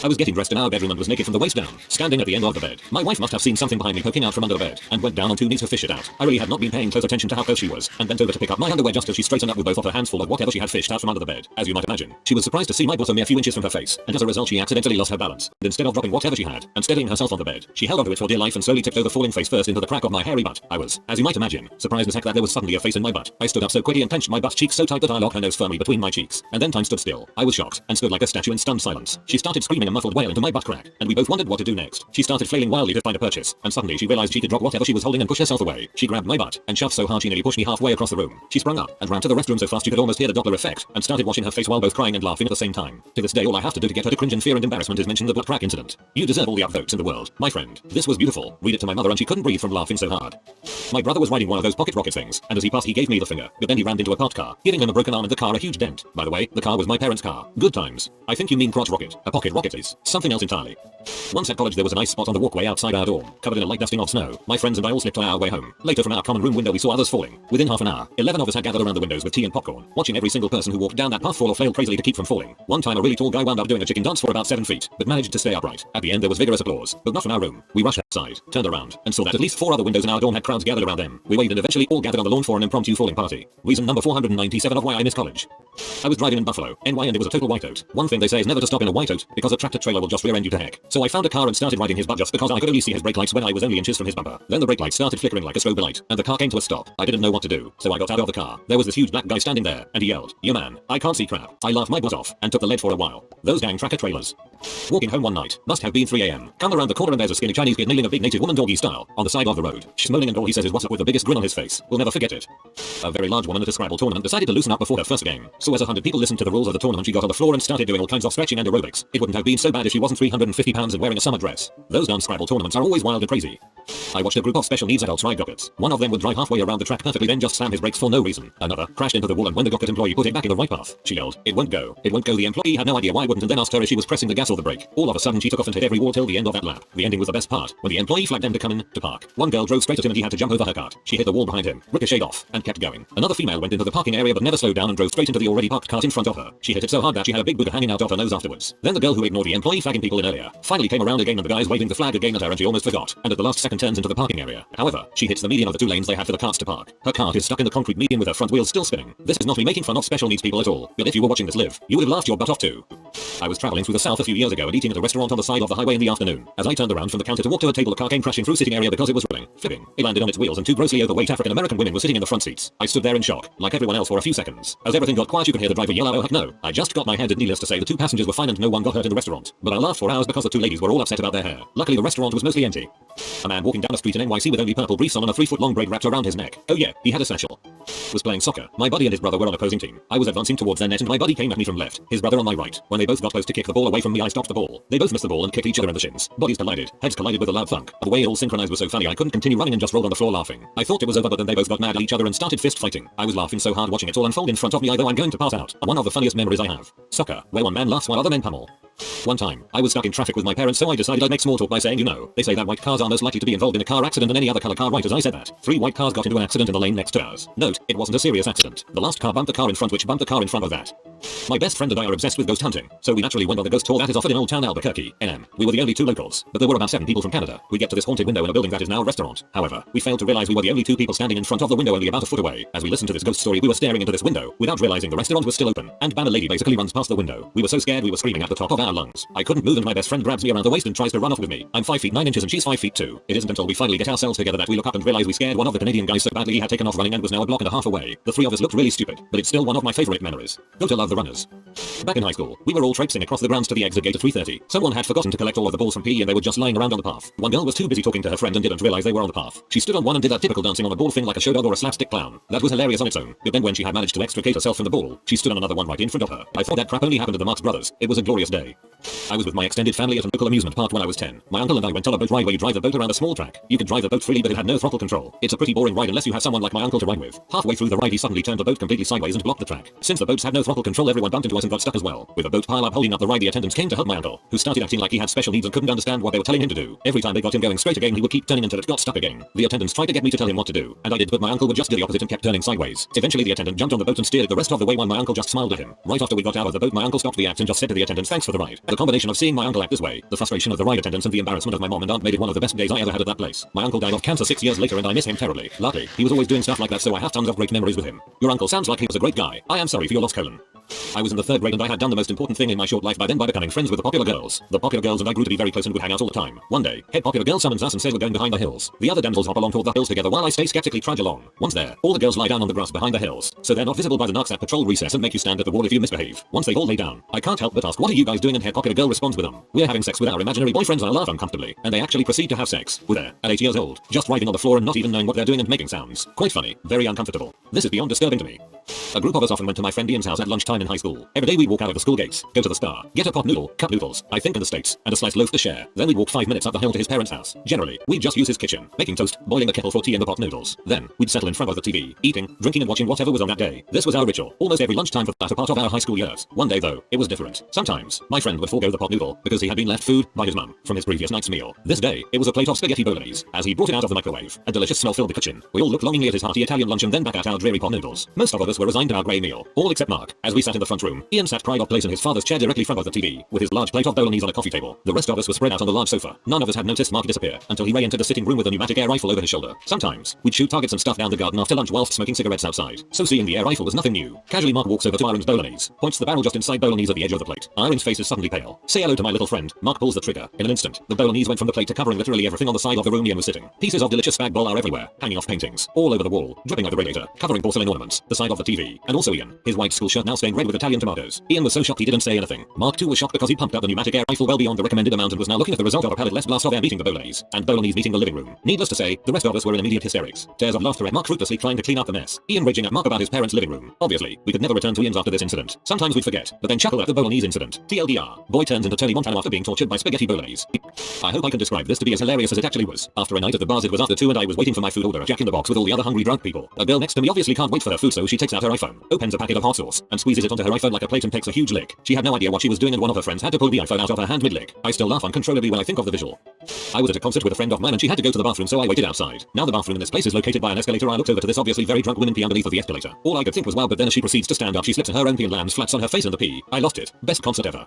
I was getting dressed in our bedroom and was naked from the waist down, standing at the end of the bed. My wife must have seen something behind me poking out from under the bed, and went down on 2 knees to fish it out. I really had not been paying close attention to how close she was, and bent over to pick up my underwear just as she straightened up with both of her hands full of whatever she had fished out from under the bed. As you might imagine, she was surprised to see my was a mere few inches from her face, and as a result she accidentally lost her balance. And instead of dropping whatever she had and steadying herself on the bed, she held onto it for dear life and slowly tipped over, falling face first into the crack of my hairy butt. I was, as you might imagine, surprised as heck that there was suddenly a face in my butt. I stood up so quickly and clenched my butt cheeks so tight that I locked her nose firmly between my cheeks, and then time stood still. I was shocked and stood like a statue in stunned silence. She started screaming a muffled wail into my butt crack, and we both wondered what to do next. She started flailing wildly to find a purchase, and suddenly she realized she could drop whatever she was holding and push herself away. She grabbed my butt and shoved so hard she nearly pushed me halfway across the room. She sprung up and ran to the restroom so fast you could almost hear the Doppler effect, and started washing her face while both crying and laughing at the same time. To this day all I have to do to get her to cringe in fear and embarrassment is mention the butt crack incident. You deserve all the upvotes in the world, my friend. This was beautiful. Read it to my mother and she couldn't breathe from laughing so hard. My brother was riding one of those pocket rocket things, and as he passed he gave me the finger, but then he rammed into a parked car, giving him a broken arm and the car a huge dent. By the way, the car was my parents' car. Good times. I think you mean crotch rocket. A pocket rocket is something else entirely. Once at college there was a nice spot on the walkway outside our dorm, covered in a light dusting of snow. My friends and I all slipped on our way home. Later from our common room window we saw others falling. Within half an hour, 11 of us had gathered around the windows with tea and popcorn, watching every single person who walked down that path fall or flail crazily to keep from falling. One time a really tall guy wound up doing a chicken dance for about 7 feet, but managed to stay upright. At the end there was vigorous applause, but not from our room. We rushed outside, turned around, and saw that at least 4 other windows in our dorm had crowds gathered around them. We waved and eventually all gathered on the lawn for an impromptu falling party. Reason number 497 of why I miss college. I was driving in Buffalo, NY, and it was a total whiteout. One thing they say is never to stop in a whiteout, because a tractor trailer will just rear end you to heck. So I found a car and started riding his butt just because I could only see his brake lights when I was only inches from his bumper. Then the brake light started flickering like a strobe light, and the car came to a stop. I didn't know what to do, so I got out of the car. There was this huge black guy standing there, and he yelled, "You man, I can't see crap." I laughed my butt off, and took the lead for a while. Those dang tracker trailers. Walking home one night, must have been 3 a.m. Come around the corner and there's a skinny Chinese kid nailing a big native woman doggy style on the side of the road. She's moaning and all he says is "what's up" with the biggest grin on his face. We'll never forget it. A very large woman at a Scrabble tournament decided to loosen up before her first game. So as 100 people listened to the rules of the tournament she got on the floor and started doing all kinds of stretching and aerobics. It wouldn't have been so bad if she wasn't 350 pounds and wearing a summer dress. Those darn Scrabble tournaments are always wild and crazy. I watched a group of special needs adults ride go-karts. One of them would drive halfway around the track perfectly then just slam his brakes for no reason. Another crashed into the wall and when the go-kart employee put it back in the right path, she yelled, "It won't go. It won't go." The employee had no idea why wouldn't and then asked her if she was pressing the gas or the brake. All of a sudden she took off and hit every wall till the end of that lap. The ending was the best part, when the employee flagged them to come in to park. One girl drove straight at him and he had to jump over her cart. She hit the wall behind him, ricocheted off, and kept going. Another female went into the parking area but never slowed down and drove straight into the already parked cart in front of her. She hit it so hard that she had a big booger hanging out of her nose afterwards. Then the girl who ignored the employee flagging people in earlier finally came around again and the guys waving the flag again at her and she almost forgot, and at the last second turns into the parking area. However, she hits the median of the 2 lanes they had for the carts to park. Her cart is stuck in the concrete median with her front wheels still spinning. This is not me making fun of special needs people at all, but if you were watching this live, you would have laughed your butt off too. I was traveling through the south a few years ago and eating at a restaurant on the side of the highway in the afternoon. As I turned around from the counter to walk to a table, a car came crashing through sitting area because it was rolling, flipping. It landed on its wheels and 2 grossly overweight African American women were sitting in the front seats. I stood there in shock, like everyone else for a few seconds. As everything got quiet you could hear the driver yell, "Oh heck no." I just got my hand, and needless to say the 2 passengers were fine and no one got hurt in the restaurant. But I laughed for hours because the 2 ladies were all upset about their hair. Luckily the restaurant was mostly empty. A man walking down the street in NYC with only purple briefs on and a 3-foot-long braid wrapped around his neck. Oh yeah, he had a satchel. Was playing soccer. My buddy and his brother were on opposing team. I was advancing towards their net and my buddy came at me from left, his brother on my right. When they both got close to kick the ball away from me I stopped the ball. They both missed the ball and kicked each other in the shins. Bodies collided. Heads collided with a loud thunk. The way it all synchronized was so funny I couldn't continue running and just rolled on the floor laughing. I thought it was over but then they both got mad at each other and started fist fighting. I was laughing so hard watching it all unfold in front of me, although I'm going to pass out. One of the funniest memories I have. Soccer, where one man laughs while other men pummel. One time, I was stuck in traffic with my parents so I decided I'd make small talk by saying, "You know, they say that white cars are most likely to be involved in a car accident than any other color car." Right as I said that, 3 white cars got into an accident in the lane next to ours. Note, it wasn't a serious accident. The last car bumped the car in front which bumped the car in front of that. My best friend and I are obsessed with ghost hunting, so we naturally went on the ghost tour that is offered in Old Town Albuquerque, NM. We were the only 2 locals, but there were about 7 people from Canada. We get to this haunted window in a building that is now a restaurant. However, we failed to realize we were the only 2 people standing in front of the window only about a foot away. As we listened to this ghost story we were staring into this window, without realizing the restaurant was still open, and bam, a lady basically runs past the window. We were so scared we were screaming at the top of our lungs. I couldn't move and my best friend grabs me around the waist and tries to run off with me. I'm 5 feet 9 inches and she's 5 feet 2. It isn't until we finally get ourselves together that we look up and realize we scared one of the Canadian guys so badly he had taken off running and was now a block and a half away. The 3 of us looked really stupid, but it's still one of my favorite memories. Gotta love the runners. Back in high school, we were all traipsing across the grounds to the exit gate at 3:30. Someone had forgotten to collect all of the balls from PE and they were just lying around on the path. One girl was too busy talking to her friend and didn't realize they were on the path. She stood on one and did that typical dancing on a ball thing like a show dog or a slapstick clown. That was hilarious on its own, but then when she had managed to extricate herself from the ball, she stood on another one right in front of her. I thought that crap only happened to the Marx Brothers. It was a glorious day. I was with my extended family at a local amusement park when I was 10. My uncle and I went on a boat ride where you drive the boat around a small track. You could drive the boat freely but it had no throttle control. It's a pretty boring ride unless you have someone like my uncle to ride with. Halfway through the ride he suddenly turned the boat completely sideways and blocked the track. Since the boats had no throttle control everyone bumped into us and got stuck as well. With a boat pile up holding up the ride the attendants came to help my uncle, who started acting like he had special needs and couldn't understand what they were telling him to do. Every time they got him going straight again he would keep turning until it got stuck again. The attendants tried to get me to tell him what to do, and I did but my uncle would just do the opposite and kept turning sideways. Eventually the attendant jumped on the boat and steered it the rest of the way while my uncle just smiled at him. Right after we got out of the boat my uncle stopped the act and just said to the attendants, "Thanks for the ride." The combination of seeing my uncle act this way, the frustration of the ride attendants and the embarrassment of my mom and aunt made it one of the best days I ever had at that place. My uncle died of cancer 6 years later and I miss him terribly. Luckily, he was always doing stuff like that so I have tons of great memories with him. Your uncle sounds like he was a great guy. I am sorry for your loss, Colin. I was in the 3rd grade and I had done the most important thing in my short life by then by becoming friends with the popular girls. The popular girls and I grew to be very close and would hang out all the time. One day, head popular girl summons us and says we're going behind the hills. The other damsels hop along toward the hills together while I stay skeptically trudge along. Once there, all the girls lie down on the grass behind the hills, so they're not visible by the narcs at patrol recess and make you stand at the wall if you misbehave. Once they all lay down, I can't help but ask, what are you guys doing? And head popular girl responds with them, we're having sex with our imaginary boyfriends. I laugh uncomfortably, and they actually proceed to have sex. We're there, at 8 years old, just writhing on the floor and not even knowing what they're doing and making sounds. Quite funny, very uncomfortable. This is beyond disturbing to me. A group of us often went to my friend Ian's house at lunchtime in high school. Every day we'd walk out of the school gates, go to the Star, get a pot noodle, cup noodles, I think in the States, and a sliced loaf to share. Then we'd walk 5 minutes up the hill to his parents' house. Generally, we'd just use his kitchen, making toast, boiling a kettle for tea and the pot noodles. Then, we'd settle in front of the TV, eating, drinking and watching whatever was on that day. This was our ritual, almost every lunchtime for the latter part of our high school years. One day though, it was different. Sometimes, my friend would forego the pot noodle, because he had been left food by his mum from his previous night's meal. This day, it was a plate of spaghetti bolognese. As he brought it out of the microwave, a delicious smell filled the kitchen. We all looked longingly at his hearty Italian lunch and then back at our dreary pot noodles. Most of us were resigned to our grey meal, all except Mark. As we sat in the front room, Ian sat pride of place in his father's chair directly in front of the TV, with his large plate of bolognese on a coffee table. The rest of us were spread out on the large sofa. None of us had noticed Mark disappear until he re-entered the sitting room with a pneumatic air rifle over his shoulder. Sometimes, we'd shoot targets and stuff down the garden after lunch whilst smoking cigarettes outside. So seeing the air rifle was nothing new. Casually Mark walks over to Aaron's bolognese, points the barrel just inside bolognese at the edge of the plate. Aaron's face is suddenly pale. Say hello to my little friend. Mark pulls the trigger. In an instant, the bolognese went from the plate to covering literally everything on the side of the room Ian was sitting. Pieces of delicious spag bol are everywhere, hanging off paintings, all over the wall, dripping out the radiator, covering porcelain ornaments, the side of the TV, and also Ian, his white school shirt now stained red with Italian tomatoes. Ian was so shocked he didn't say anything. Mark too was shocked because he pumped up the pneumatic air rifle well beyond the recommended amount and was now looking at the result of a pallet-less blast of air meeting the bolognese, and bolognese meeting the living room. Needless to say, the rest of us were in immediate hysterics. Tears of laughter at Mark fruitlessly trying to clean up the mess. Ian raging at Mark about his parents' living room. Obviously, we could never return to Ian's after this incident. Sometimes we'd forget, but then chuckle at the bolognese incident. TLDR. Boy turns into Tony Montana after being tortured by spaghetti bolognese. I hope I can describe this to be as hilarious as it actually was. After a night at the bars, it was after 2 and I was waiting for my food order at Jack in the Box with all the other hungry drunk people. A girl next to me obviously can't wait for her food, so she takes out her iPhone, opens a packet of hot sauce, and squeezes it onto her iPhone like a plate and takes a huge lick. She had no idea what she was doing and one of her friends had to pull the iPhone out of her hand mid-lick. I still laugh uncontrollably when I think of the visual. I was at a concert with a friend of mine and she had to go to the bathroom, so I waited outside. Now the bathroom in this place is located by an escalator. I looked over to this obviously very drunk woman pee underneath of the escalator. All I could think was wow, but then as she proceeds to stand up, she slips in her own pee and lands flat on her face in the pee. I lost it. Best concert ever.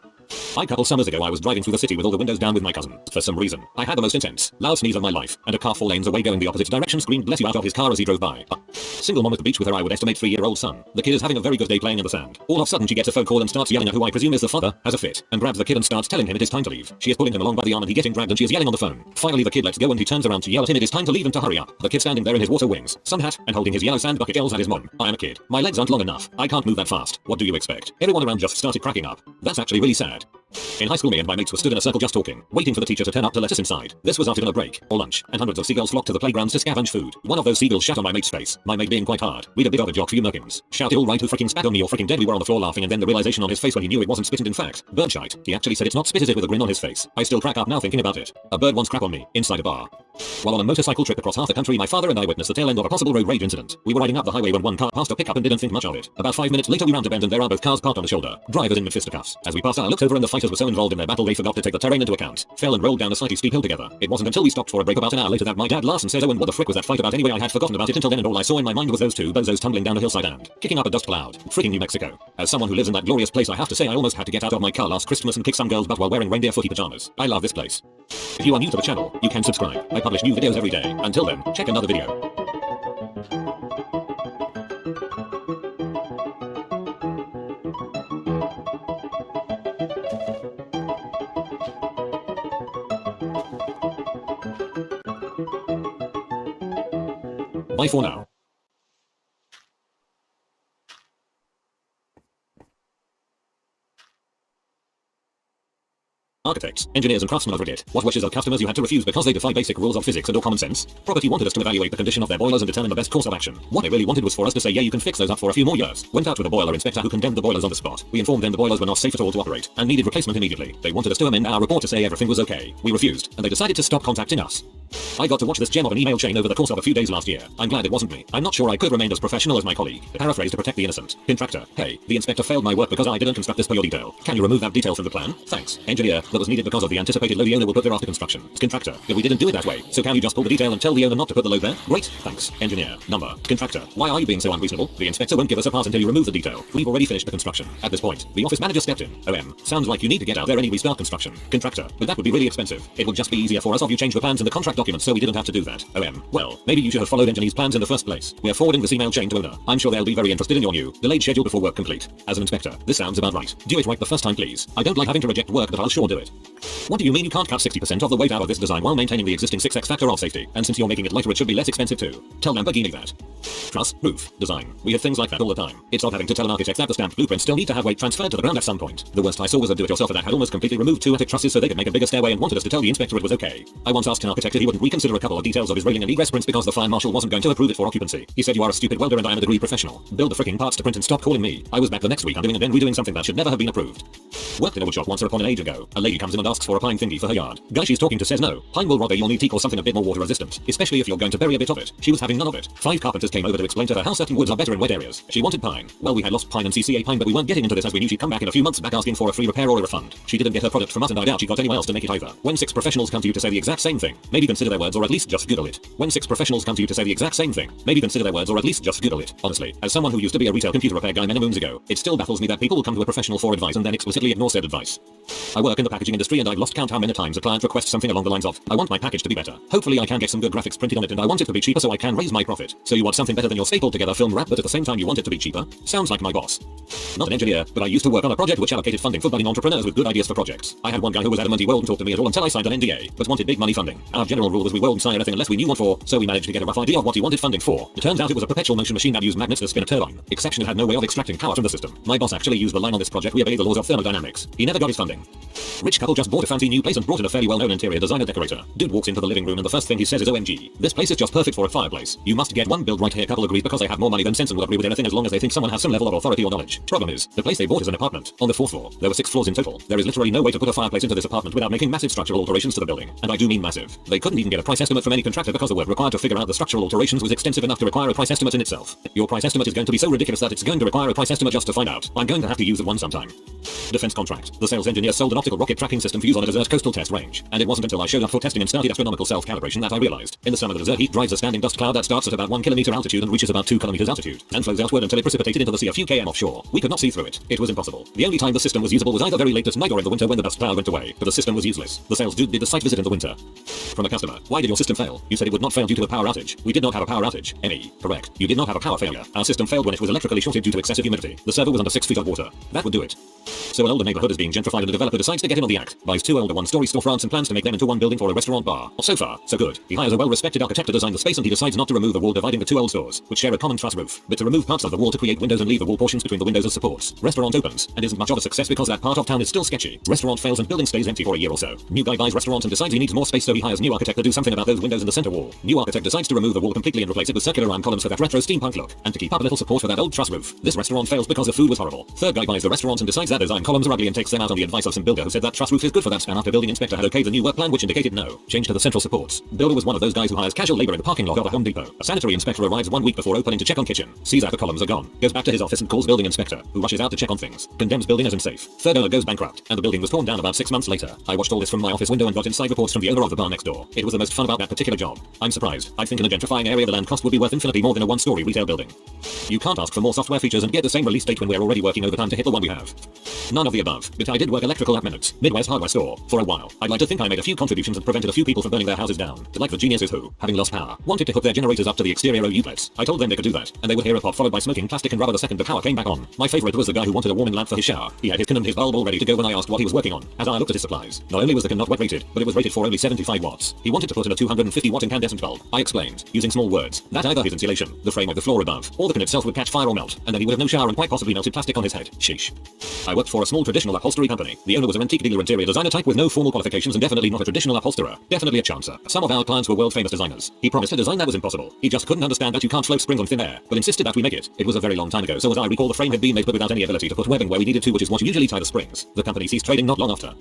A couple summers ago I was driving through the city with all the windows down with my cousin. For some reason, I had the most intense, loud sneeze of my life, and a car 4 lanes away going the opposite direction screamed bless you out of his car as he drove by. Single mom at the beach with her I would estimate 3-year-old son. The kid is having a very good day playing in the sand. All of a sudden she gets a phone call and starts yelling at who I presume is the father, has a fit, and grabs the kid and starts telling him it is time to leave. She is pulling him along by the arm and he getting dragged and she is yelling on the phone. Finally the kid lets go and he turns around to yell at him it is time to leave and to hurry up. The kid standing there in his water wings, sun hat, and holding his yellow sand bucket yells at his mom. I am a kid. My legs aren't long enough. I can't move that fast. What do you expect? Everyone around just started cracking up. That's actually really sad. In high school me and my mates were stood in a circle just talking, waiting for the teacher to turn up to let us inside. This was after dinner break, or lunch, and hundreds of seagulls flocked to the playgrounds to scavenge food. One of those seagulls shat on my mate's face, my mate being quite hard. We'd a bit of a jock for you merkins. Shouted all right who freaking spat on me or freaking dead. We were on the floor laughing and then the realization on his face when he knew it wasn't spitted in fact. Bird shite. He actually said it's not spitted it with a grin on his face. I still crack up now thinking about it. A bird once crap on me, inside a bar. While on a motorcycle trip across half the country my father and I witnessed the tail end of a possible road rage incident. We were riding up the highway when one car passed a pickup and didn't think much of it. About 5 minutes later we round a bend and there are both cars parked on the shoulder. Drivers in mid-fisticuffs. As we passed I looked over and the fighters were so involved in their battle they forgot to take the terrain into account. Fell and rolled down a slightly steep hill together. It wasn't until we stopped for a break about an hour later that my dad laughs and says, oh and what the frick was that fight about anyway? I had forgotten about it until then and all I saw in my mind was those two bozos tumbling down a hillside and kicking up a dust cloud. Freaking New Mexico. As someone who lives in that glorious place I have to say I almost had to get out of my car last Christmas and kick some girl's butt while wearing reindeer footy pajamas. I love this place. If you are new to the channel, you can subscribe. I publish new videos every day. Until then, check another video. Bye for now. Architects, engineers and craftsmen of Reddit, what wishes of customers you had to refuse because they defy basic rules of physics and or common sense? Property wanted us to evaluate the condition of their boilers and determine the best course of action. What they really wanted was for us to say yeah you can fix those up for a few more years. Went out with a boiler inspector who condemned the boilers on the spot. We informed them the boilers were not safe at all to operate and needed replacement immediately. They wanted us to amend our report to say everything was okay. We refused, and they decided to stop contacting us. I got to watch this gem of an email chain over the course of a few days last year. I'm glad it wasn't me. I'm not sure I could remain as professional as my colleague. Paraphrase to protect the innocent. Contractor, hey, the inspector failed my work because I didn't construct this per your detail. Can you remove that detail from the plan? Thanks. Engineer, that was needed because of the anticipated load the owner will put there after construction. Contractor, if we didn't do it that way, so can you just pull the detail and tell the owner not to put the load there? Great, thanks. Engineer, number. Contractor, why are you being so unreasonable? The inspector won't give us a pass until you remove the detail. We've already finished the construction. At this point, the office manager stepped in. Sounds like you need to get out there and restart construction. Contractor, but that would be really expensive. It would just be easier for us if you change the plans in the contract documents so we didn't have to do that. Well, maybe you should have followed engineer's plans in the first place. We are forwarding this email chain to owner. I'm sure they'll be very interested in your new, delayed schedule before work complete. As an inspector, this sounds about right. Do it right the first time, please. I don't like having to reject work, but I'll sure do it. What do you mean you can't cut 60% of the weight out of this design while maintaining the existing 6x factor of safety? And since you're making it lighter, it should be less expensive too. Tell Lamborghini that. Truss, roof, design. We have things like that all the time. It's not having to tell an architect that the stamped blueprints still need to have weight transferred to the ground at some point. The worst I saw was a do-it-yourselfer that had almost completely removed 2 attic trusses so they could make a bigger stairway and wanted us to tell the inspector it was okay. I once asked an architect if he wouldn't reconsider a couple of details of his railing and egress prints because the fire marshal wasn't going to approve it for occupancy. He said, you are a stupid welder and I am a degree professional. Build the freaking parts to print and stop calling me. I was back the next week undoing and then redoing something that should never have been approved. Worked in a woodshop once upon an age ago. A lady comes in and asks for a pine thingy for her yard. Guy she's talking to says no. Pine will rot, you'll need teak or something a bit more water resistant, especially if you're going to bury a bit of it. She was having none of it. 5 carpenters came over to explain to her how certain woods are better in wet areas. She wanted pine. Well, we had lost pine and CCA pine, but we weren't getting into this as we knew she'd come back in a few months back asking for a free repair or a refund. She didn't get her product from us and I doubt she got anyone else to make it either. When 6 professionals come to you to say the exact same thing, maybe consider their words or at least just Google it. When 6 professionals come to you to say the exact same thing, maybe consider their words or at least just Google it. Honestly, as someone who used to be a retail computer repair guy many moons ago, it still baffles me that people will come to a professional for advice and then explicitly ignore said advice. I work in the packaging industry and I've lost count how many times a client requests something along the lines of, I want my package to be better. Hopefully I can get some good graphics printed on it and I want it to be cheaper so I can raise my profit. So you want something better than your stapled together film wrap but at the same time you want it to be cheaper? Sounds like my boss. Not an engineer, but I used to work on a project which allocated funding for budding entrepreneurs with good ideas for projects. I had one guy who was adamant he wouldn't talk to me at all until I signed an NDA, but wanted big money funding. Our general rule was we wouldn't sign anything unless we knew what for, so we managed to get a rough idea of what he wanted funding for. It turns out it was a perpetual motion machine that used magnets to spin a turbine. Exception, it had no way of extracting power from the system. My boss actually used the line on this project, we obey the laws of thermodynamics. He never got his funding. Rich couple just bought a fancy new place and brought in a fairly well-known interior designer decorator. Dude walks into the living room and the first thing he says is OMG. This place is just perfect for a fireplace. You must get one build right here. Couple agrees because they have more money than sense and will agree with anything as long as they think someone has some level of authority or knowledge. Problem is, the place they bought is an apartment. On the 4th floor, there were 6 floors in total. There is literally no way to put a fireplace into this apartment without making massive structural alterations to the building. And I do mean massive. They couldn't even get a price estimate from any contractor because the work required to figure out the structural alterations was extensive enough to require a price estimate in itself. Your price estimate is going to be so ridiculous that it's going to require a price estimate just to find out. I'm going to have to use it one sometime. Defense contract. The sales engineer sold an optical rocket tracking system for use on a desert coastal test range, and it wasn't until I showed up for testing and started astronomical self-calibration that I realized. In the summer the desert heat drives a standing dust cloud that starts at about 1 kilometer altitude and reaches about 2 kilometers altitude, and flows outward until it precipitated into the sea a few km offshore. We could not see through it. It was impossible. The only time the system was usable was either very late at night or in the winter when the dust cloud went away, but the system was useless. The sales dude did the site visit in the winter. From a customer, why did your system fail? You said it would not fail due to a power outage. We did not have a power outage. Correct. You did not have a power failure. Our system failed when it was electrically shorted due to excessive humidity. The server was under 6 feet of water. That would do it. So an older neighborhood is being gentrified and a developer decides to get in on the act. Buys 2 older 1-story storefronts and plans to make them into one building for a restaurant bar. So far, so good. He hires a well-respected architect to design the space and he decides not to remove the wall dividing the 2 old stores, which share a common truss roof, but to remove parts of the wall to create windows and leave the wall portions between the windows as supports. Restaurant opens, and isn't much of a success because that part of town is still sketchy. Restaurant fails and building stays empty for a year or so. New guy buys restaurant and decides he needs more space so he hires new architect to do something about those windows in the center wall. New architect decides to remove the wall completely and replace it with circular round columns for that retro steampunk look, and to keep up a little support for that old truss roof. This restaurant fails because the food was horrible. Third guy buys the restaurant and decides that design columns are ugly and takes them out on the advice of some builder who said that truss roof is good for that span after building inspector had okayed the new work plan which indicated no change to the central supports. Builder was one of those guys who hires casual labor in the parking lot of a Home Depot. A sanitary inspector arrives 1 week before opening to check on kitchen, sees that the columns are gone, goes back to his office and calls building inspector, who rushes out to check on things, condemns building as unsafe. Third owner goes bankrupt, and the building was torn down about 6 months later. I watched all this from my office window and got inside reports from the owner of the bar next door. It was the most fun about that particular job. I'm surprised. I think in a gentrifying area the land cost would be worth infinitely more than a 1-story retail building. You can't ask for more software features and get the same release date when we're already working overtime to hit the one we have. None of the above, but I did work electrical at Minutes, Midwest hardware store, for a while. I'd like to think I made a few contributions and prevented a few people from burning their houses down. Like the geniuses who, having lost power, wanted to hook their generators up to the exterior outlets. I told them they could do that, and they would hear a pop followed by smoking plastic and rubber the second the power came back on. My favorite was the guy who wanted a warming lamp for his shower. He had his can and his bulb all ready to go when I asked what he was working on. As I looked at his supplies, not only was the can not wet rated, but it was rated for only 75 watts. He wanted to put in a 250 watt incandescent bulb. I explained, using small words, that either his insulation, the frame of the floor above, or the can itself would catch fire or melt, and then he would have no shower and quite possibly melted plastic on his head. Sheesh. I worked for a small traditional upholstery company. The owner was an antique dealer interior designer type with no formal qualifications and definitely not a traditional upholsterer. Definitely a chancer. Some of our clients were world famous designers. He promised a design that was impossible. He just couldn't understand that you can't can't float springs on thin air, but insisted that we make it. It was a very long time ago, so as I recall the frame had been made but without any ability to put webbing where we needed to, which is what you usually tie the springs. The company ceased trading not long after.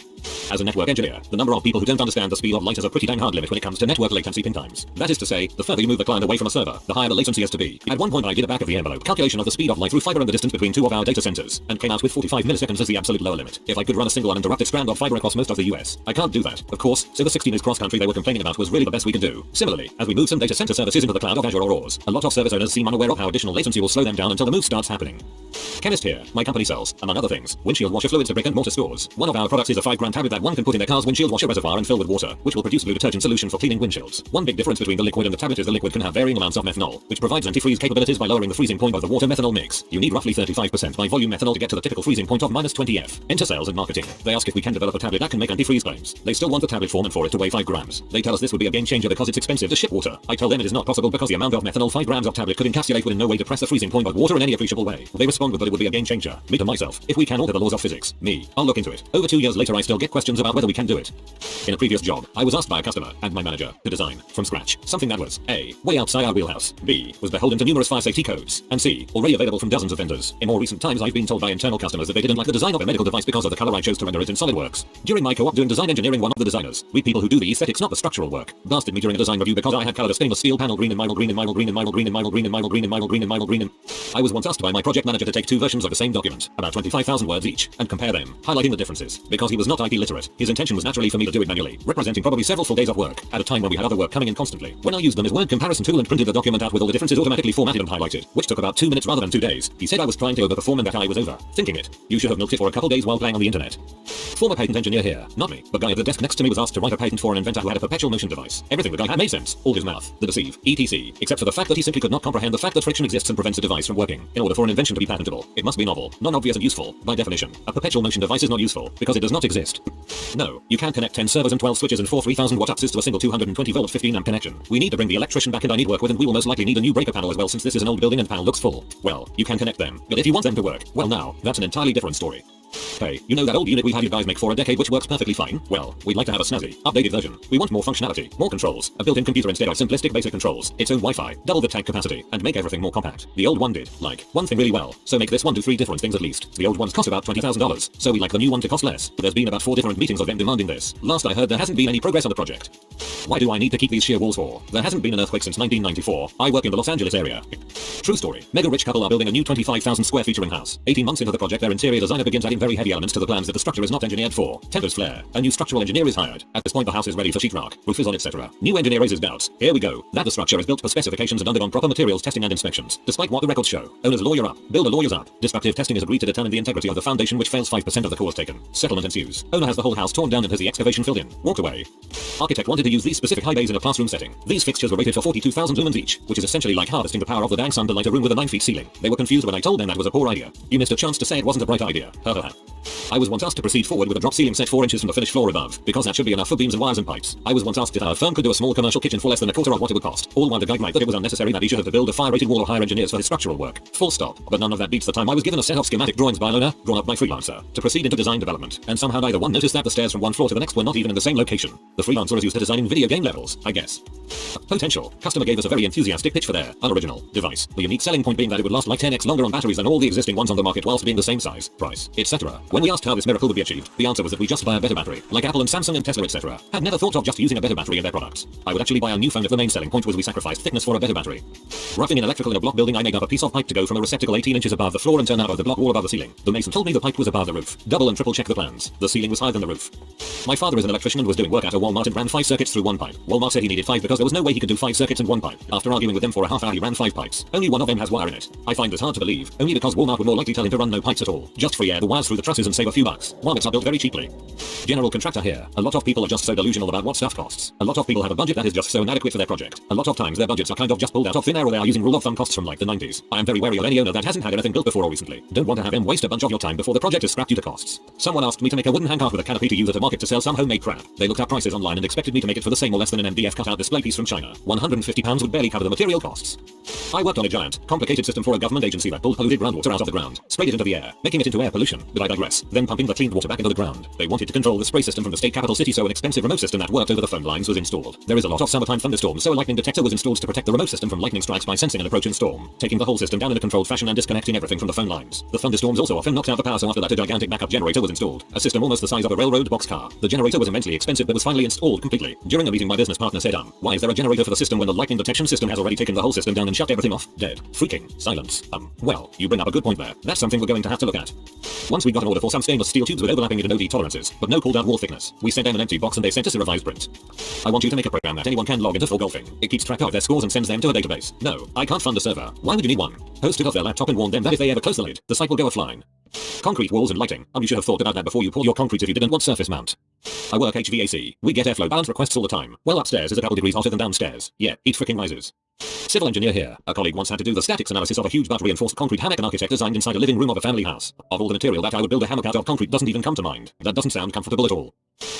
As a network engineer, the number of people who don't understand the speed of light is a pretty dang hard limit when it comes to network latency ping times. That is to say, the further you move the client away from a server, the higher the latency has to be. At one point I did a back of the envelope calculation of the speed of light through fiber and the distance between two of our data centers, and came out with 45 milliseconds as the absolute lower limit. If I could run a single uninterrupted strand of fiber across most of the US, I can't do that. Of course, so the 16 is cross country they were complaining about was really the best we could do. Similarly, as we move some data center services into the cloud of Azure or Oars, a lot of service owners seem unaware of how additional latency will slow them down until the move starts happening. Chemist here. My company sells, among other things, windshield washer fluids to brick and mortar stores. One of our products is a 5-gram tablet that one can put in their car's windshield washer reservoir and fill with water, which will produce blue detergent solution for cleaning windshields. One big difference between the liquid and the tablet is the liquid can have varying amounts of methanol, which provides antifreeze capabilities by lowering the freezing point of the water-methanol mix. You need roughly 35% by volume methanol to get to the typical freezing point of -20 F. Enter sales and marketing. They ask if we can develop a tablet that can make antifreeze claims. They still want the tablet form and for it to weigh 5 grams. They tell us this would be a game changer because it's expensive to ship water. I tell them it is not possible because the amount of methanol 5 grams of tablet could encapsulate would in no way depress the freezing point of water in any appreciable way. They respond with that it would be a game changer. Me to myself, if we can alter the laws of physics, I'll look into it. Over 2 years later I still get questions about whether we can do it. In a previous job, I was asked by a customer and my manager to design, from scratch, something that was A. way outside our wheelhouse, B. was beholden to numerous fire safety codes, and C. already available from dozens of vendors. In more recent times I've been told by internal customers that they didn't like the design of a medical device because of the color I chose to render it in SolidWorks. During my co-op doing design engineering, one of the designers, we people who do the aesthetics not the structural work, blasted me during a design review because I had colored a stainless steel panel green and mild green and mild green and mild green and mild green and mild green and mild green and mild green and I was once asked by my project manager to take 2 versions of the same document, about 25,000 words each, and compare them, highlighting the differences. Because he was not IT literate, his intention was naturally for me to do it manually, representing probably several full days of work, at a time when we had other work coming in constantly. When I used them as word comparison tool and printed the document out with all the differences automatically formatted and highlighted, which took about 2 minutes rather than 2 days, he said I was trying to overperform and that I was overthinking it. You should have milked it for a couple days while playing on the internet. Former patent engineer here, not me. The guy at the desk next to me was asked to write a patent for an inventor who had a perpetual motion device. Everything the guy had made sense, all his math, the deceive, etc. Except for the fact that he simply could not comprehend the fact that friction exists and prevents a device from working. In order for an invention to be patentable, it must be novel, non-obvious and useful. By definition, a perpetual motion device is not useful, because it does not exist. No, you can't connect 10 servers and 12 switches and 4 3000 watt upstairs to a single 220 volt 15 amp connection. We need to bring the electrician back and I need work with and we will most likely need a new breaker panel as well since this is an old building and panel looks full. Well, you can connect them, but if you want them to work, well now, that's an entirely different story. Hey, you know that old unit we had you guys make for a decade which works perfectly fine? Well, we'd like to have a snazzy, updated version. We want more functionality, more controls, a built-in computer instead of simplistic basic controls, its own Wi-Fi, double the tank capacity, and make everything more compact. The old one did, like, one thing really well, so make this one do 3 different things at least. The old ones cost about $20,000, so we like the new one to cost less. But there's been about 4 different meetings of them demanding this. Last I heard there hasn't been any progress on the project. Why do I need to keep these sheer walls for? There hasn't been an earthquake since 1994. I work in the Los Angeles area. True story. Mega rich couple are building a new 25,000 square featuring house. 18 months into the project, their interior designer begins adding very heavy elements to the plans that the structure is not engineered for. Tempers flare. A new structural engineer is hired. At this point the house is ready for sheetrock, roof is on, etc. New engineer raises doubts. Here we go. That the structure is built per specifications and undergone proper materials testing and inspections. Despite what the records show. Owner's lawyer up. Builder lawyers up. Destructive testing is agreed to determine the integrity of the foundation which fails 5% of the cores taken. Settlement ensues. Owner has the whole house torn down and has the excavation filled in. Walked away. Architect wanted to use these specific high bays in a classroom setting. These fixtures were rated for 42,000 lumens each, which is essentially like harvesting the power of the dang sun to light a room with a 9 feet ceiling. They were confused when I told them that was a poor idea. You missed a chance to say it wasn't a bright idea. Ha ha ha. I was once asked to proceed forward with a drop ceiling set 4 inches from the finished floor above, because that should be enough for beams and wires and pipes. I was once asked if our firm could do a small commercial kitchen for less than a quarter of what it would cost. All while the guy might that it was unnecessary that he should have to build a fire-rated wall or hire engineers for his structural work. Full stop. But none of that beats the time I was given a set of schematic drawings by an owner, drawn up by freelancer, to proceed into design development. And somehow neither one noticed that the stairs from one floor to the next were not even in the same location. The freelancer is used to designing video game levels, I guess. Potential. Customer gave us a very enthusiastic pitch for their unoriginal device. The unique selling point being that it would last like 10x longer on batteries than all the existing ones on the market whilst being the same size, price, etc. When we asked how this miracle would be achieved, the answer was that we just buy a better battery, like Apple and Samsung and Tesla, etc. Had never thought of just using a better battery in their products. I would actually buy a new phone if the main selling point was we sacrificed thickness for a better battery. Roughing in electrical in a block building, I made up a piece of pipe to go from a receptacle 18 inches above the floor and turn out of the block wall above the ceiling. The mason told me the pipe was above the roof. Double and triple check the plans. The ceiling was higher than the roof. My father is an electrician and was doing work at a Walmart and ran 5 circuits through one pipe. Walmart said he needed 5 because there was no way he could do 5 circuits in one pipe. After arguing with them for a half hour he ran 5 pipes. Only one of them has wire in it. I find this hard to believe, only because Walmart would more likely tell him to run no pipes at all. Just free air the wires through the trusses and save a few bucks. Walmarts are built very cheaply. General contractor here. A lot of people are just so delusional about what stuff costs. A lot of people have a budget that is just so inadequate for their project. A lot of times their budgets are kind of just pulled out of thin air or they are using rule of thumb costs from like the 90s. I am very wary of any owner that hasn't had anything built before or recently. Don't want to have them waste a bunch of your time before the project is scrapped due to costs. Someone asked me to make a wooden handcart with a canopy to use at a market to sell some homemade crap. They looked up prices online and expected me to make it for the same or less than an MDF cutout display piece from China. £150 would barely cover the material costs. I worked on a giant, complicated system for a government agency that pulled polluted groundwater out of the ground, sprayed it into the air, making it into air pollution, but I digress, then pumping the cleaned water back into the ground. They wanted to control the spray system from the state capital city, so an expensive remote system that worked over the phone lines was installed. There is a lot of summertime thunderstorms, so a lightning detector was installed to protect the remote system from lightning strikes by sensing an approaching storm, taking the whole system down in a controlled fashion and disconnecting everything from the phone lines. The thunderstorms also often knocked out the power, so after that a gigantic backup generator was installed, a system almost the size of a railroad boxcar. The generator was immensely expensive but was finally installed completely. During a meeting my business partner said, why is there a generator for the system when the lightning detection system has already taken the whole system down and shut everything off? Dead. Freaking silence. Well, you bring up a good point there. That's something we're going to have to look at. Once we got an order for some stainless steel tubes with overlapping and OD tolerances, but no pulled out wall thickness. We sent them an empty box and they sent us a revised print. I want you to make a program that anyone can log into for golfing. It keeps track of their scores and sends them to a database. No, I can't fund a server. Why would you need one? Host it off their laptop and warn them that if they ever close the lid, the site will go offline. Concrete walls and lighting. You should have thought about that before you pour your concrete if you didn't want surface mount. I work HVAC. We get airflow balance requests all the time. Well, upstairs is a couple degrees hotter than downstairs. Yeah, it freaking rises. Civil engineer here. A colleague once had to do the statics analysis of a huge but reinforced concrete hammock an architect designed inside a living room of a family house. Of all the material that I would build a hammock out of, concrete doesn't even come to mind. That doesn't sound comfortable at all.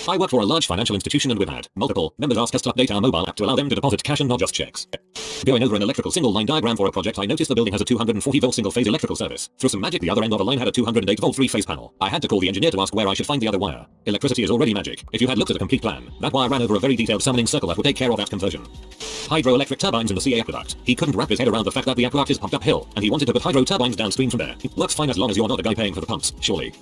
I work for a large financial institution and we've had multiple members ask us to update our mobile app to allow them to deposit cash and not just checks. Going over an electrical single line diagram for a project, I noticed the building has a 240 volt single phase electrical service. Through some magic, the other end of a line had a 208 volt 3-phase panel. I had to call the engineer to ask where I should find the other wire. Electricity is already magic. If you had looked at a complete plan, that wire ran over a very detailed summoning circle that would take care of that conversion. Hydroelectric turbines in the CA aqueduct. He couldn't wrap his head around the fact that the aqueduct is pumped uphill, and he wanted to put hydro turbines downstream from there. It works fine as long as you're not the guy paying for the pumps, surely.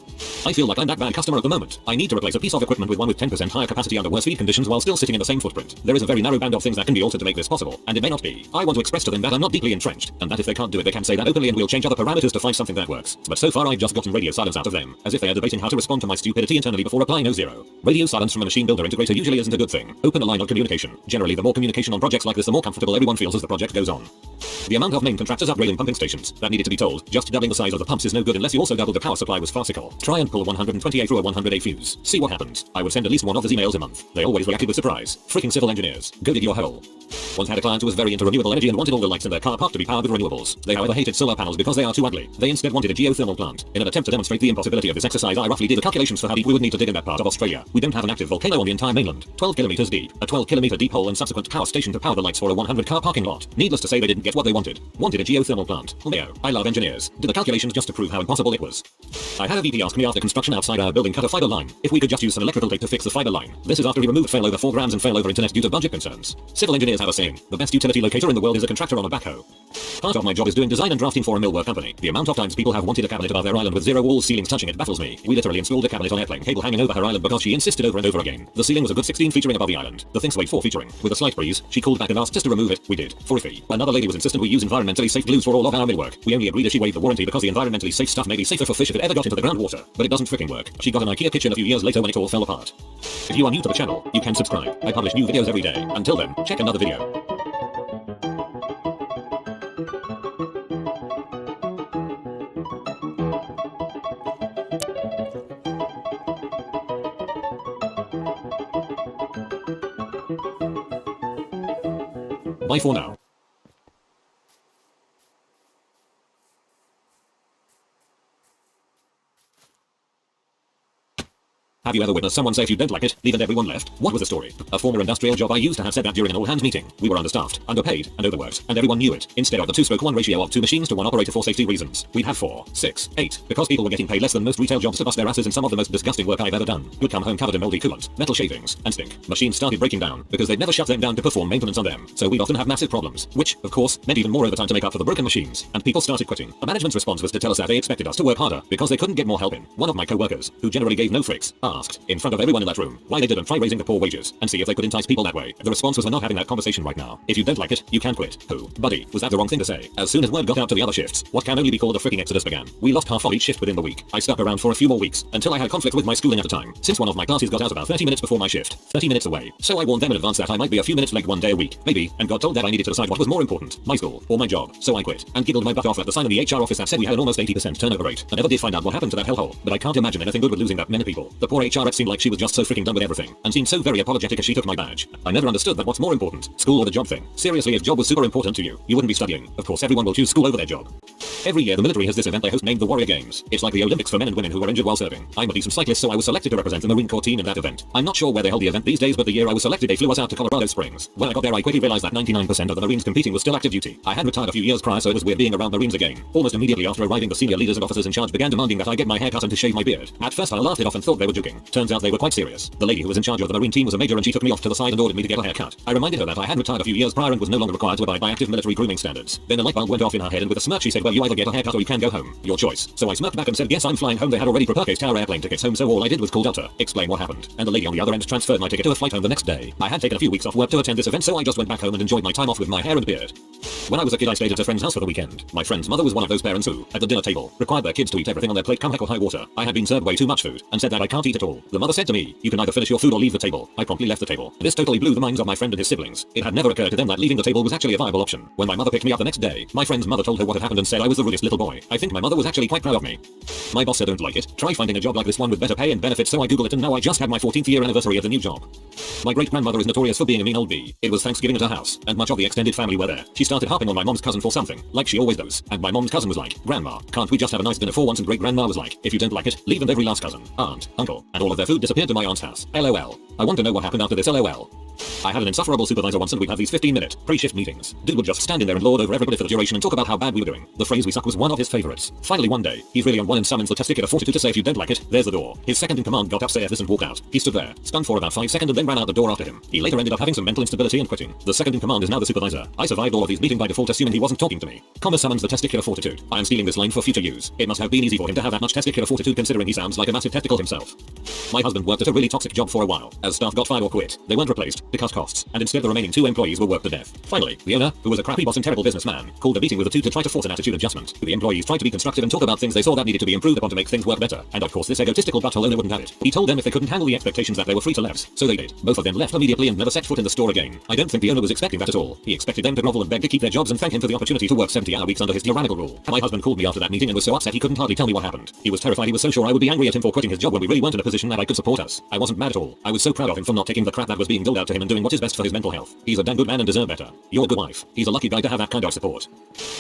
I feel like I'm that bad customer at the moment. I need to replace a piece of equipment with one with 10% higher capacity under worse feed conditions while still sitting in the same footprint. There is a very narrow band of things that can be altered to make this possible, and it may not be. I want to express to them that I'm not deeply entrenched, and that if they can't do it they can say that openly and we'll change other parameters to find something that works. But so far I've just gotten radio silence out of them, as if they are debating how to respond to my stupidity internally before applying O0. Radio silence from a machine builder integrator usually isn't a good thing. Open a line of communication. Generally the more communication on projects like this the more comfortable everyone feels as the project goes on. The amount of main contractors upgrading pumping stations that needed to be told just doubling the size of the pumps is no good unless you also double the power supply was farcical. Try and pull 120A through a 100A fuse. See what happens. I would send at least one of these emails a month. They always reacted with surprise. Freaking civil engineers. Go dig your hole. Once had a client who was very into renewable energy and wanted all the lights in their car park to be powered with renewables. They however hated solar panels because they are too ugly. They instead wanted a geothermal plant. In an attempt to demonstrate the impossibility of this exercise, I roughly did the calculations for how deep we would need to dig in that part of Australia. We don't have an active volcano on the entire mainland. 12 kilometers deep. A 12-kilometer deep hole and subsequent power station to power the lights for a 100-car parking lot. Needless to say they didn't get what they wanted. Wanted a geothermal plant. Leo, I love engineers. Did the calculations just to prove how impossible it was. I had a VP ask me after construction outside our building cut a fiber line if we could just use some electrical tape to fix the fiber line. This is after he removed failover 4 grams and failover internet due to budget concerns. Civil engineers have a saying, the best utility locator in the world is a contractor on a backhoe. Part of my job is doing design and drafting for a millwork company. The amount of times people have wanted a cabinet above their island with 0 walls ceilings touching it baffles me. We literally installed a cabinet on airplane cable hanging over her island because she insisted over and over again. The ceiling was a good 16 featuring above the island. The thing swayed 4 featuring. With a slight breeze, she called back and asked us to remove it. We did. For a fee. Another lady was insistent we use environmentally safe glues for all of our millwork. We only agreed if she waived the warranty because the environmentally safe stuff may be safer for fish if it ever got into the groundwater. But it doesn't freaking work. She got an IKEA kitchen a few years later when it all fell apart. If you are new to the channel, you can subscribe. I publish new videos every day. Until then, check another video. Bye for now. Have you ever witnessed someone say if you don't like it, leave and everyone left? What was the story? A former industrial job I used to have said that during an all-hands meeting. We were understaffed, underpaid, and overworked, and everyone knew it. Instead of the 2:1 ratio of 2 machines to 1 operator for safety reasons, we'd have 4, 6, 8, because people were getting paid less than most retail jobs to bust their asses in some of the most disgusting work I've ever done. You'd come home covered in moldy coolant, metal shavings, and stink. Machines started breaking down, because they'd never shut them down to perform maintenance on them, so we'd often have massive problems, which, of course, meant even more overtime to make up for the broken machines, and people started quitting. The management's response was to tell us that they expected us to work harder, because they couldn't get more help in. One of my co-workers, who generally gave no fricks, asked, in front of everyone in that room, why they didn't try raising the poor wages and see if they could entice people that way. The response was, we're not having that conversation right now. If you don't like it, you can quit. Who? Buddy, was that the wrong thing to say? As soon as word got out to the other shifts, what can only be called a freaking exodus began. We lost half of each shift within the week. I stuck around for a few more weeks, until I had conflict with my schooling at the time, since one of my classes got out about 30 minutes before my shift, 30 minutes away. So I warned them in advance that I might be a few minutes late one day a week, maybe, and got told that I needed to decide what was more important, my school, or my job. So I quit, and giggled my butt off at the sign in the HR office that said we had an almost 80% turnover rate. I never did find out what happened to that hellhole, but I can't imagine anything good with losing that many people. The poor HR rep seemed like she was just so freaking done with everything, and seemed so very apologetic as she took my badge. I never understood that what's more important, school or the job thing. Seriously, if job was super important to you, you wouldn't be studying. Of course everyone will choose school over their job. Every year the military has this event they host named the Warrior Games. It's like the Olympics for men and women who are injured while serving. I'm a decent cyclist, so I was selected to represent the Marine Corps team in that event. I'm not sure where they held the event these days, but the year I was selected they flew us out to Colorado Springs. When I got there I quickly realized that 99% of the Marines competing was still active duty. I had retired a few years prior, so it was weird being around Marines again. Almost immediately after arriving, the senior leaders and officers in charge began demanding that I get my hair cut and to shave my beard. At first I laughed it off and thought they were joking. Turns out they were quite serious. The lady who was in charge of the Marine team was a major and she took me off to the side and ordered me to get a haircut. I reminded her that I had retired a few years prior and was no longer required to abide by active military grooming standards. Then a light bulb went off in her head and with a smirk she said, well, you either get a haircut or you can go home. Your choice. So I smirked back and said, yes, I'm flying home. They had already purchased our airplane tickets home, so all I did was call Delta, explain what happened, and the lady on the other end transferred my ticket to a flight home the next day. I had taken a few weeks off work to attend this event, so I just went back home and enjoyed my time off with my hair and beard. When I was a kid I stayed at a friend's house for the weekend. My friend's mother was one of those parents who, at the dinner table, required their kids to eat everything on their plate come heck or high water. I had been served way too much food, and said that I can't eat it all. The mother said to me, you can either finish your food or leave the table. I promptly left the table. This totally blew the minds of my friend and his siblings. It had never occurred to them that leaving the table was actually a viable option. When my mother picked me up the next day, my friend's mother told her what had happened and said I was the rudest little boy. I think my mother was actually quite proud of me. My boss said don't like it. Try finding a job like this one with better pay and benefits, so I googled it and now I just had my 14th year anniversary of the new job. My great-grandmother is notorious for being a mean old bee. It was Thanksgiving at her house, and much of the extended family were there. She started harping on my mom's cousin for something, like she always does, and my mom's cousin was like, Grandma, can't we just have a nice dinner for once? And great-grandma was like, if you don't like it, leave, and every last cousin, aunt, uncle, and all of their food disappeared to my aunt's house. LOL. I want to know what happened after this. LOL. I had an insufferable supervisor once and we'd have these 15-minute pre-shift meetings. Dude would just stand in there and lord over everybody for the duration and talk about how bad we were doing. The phrase we suck was one of his favorites. Finally one day, he's really on one and summons the testicular fortitude to say if you don't like it, there's the door. His second in command got up, said this and walked out. He stood there, stunned for about 5 seconds and then ran out the door after him. He later ended up having some mental instability and quitting. The second in command is now the supervisor. I survived all of these meetings by default assuming he wasn't talking to me. Comma summons the testicular fortitude. I am stealing this line for future use. It must have been easy for him to have that much testicular fortitude considering he sounds like a massive testicle himself. My husband worked at a really toxic job for a while. As staff got fired or quit, they weren't replaced to cut costs, and instead the remaining 2 employees were worked to death. Finally, the owner, who was a crappy boss and terrible businessman, called a meeting with the 2 to try to force an attitude adjustment. The employees tried to be constructive and talk about things they saw that needed to be improved upon to make things work better, and of course this egotistical butthole owner wouldn't have it. He told them if they couldn't handle the expectations that they were free to leave, so they did. Both of them left immediately and never set foot in the store again. I don't think the owner was expecting that at all. He expected them to grovel and beg to keep their jobs and thank him for the opportunity to work 70-hour weeks under his tyrannical rule. My husband called me after that meeting and was so upset he couldn't hardly tell me what happened. He was terrified. He was so sure I would be angry at him for quitting his job when we really weren't in a position that I could support us. I wasn't mad at all. I was so proud of him for not taking the crap that was being doled out to him and doing what is best for his mental health. He's a damn good man and deserves better. You're a good wife. He's a lucky guy to have that kind of support.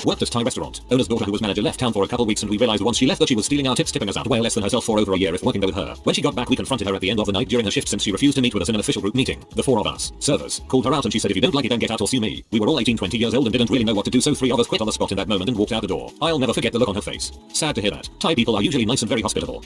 Worked at Thai restaurant. Owner's daughter who was manager left town for a couple weeks and we realized once she left that she was stealing our tips, tipping us out way less than herself for over a year if working there with her. When she got back we confronted her at the end of the night during her shift since she refused to meet with us in an official group meeting. The 4 of us, servers, called her out and she said if you don't like it then get out or sue me. We were all 18-20 years old and didn't really know what to do, so 3 of us quit on the spot in that moment and walked out the door. I'll never forget the look on her face. Sad to hear that. Thai people are usually nice and very hospitable.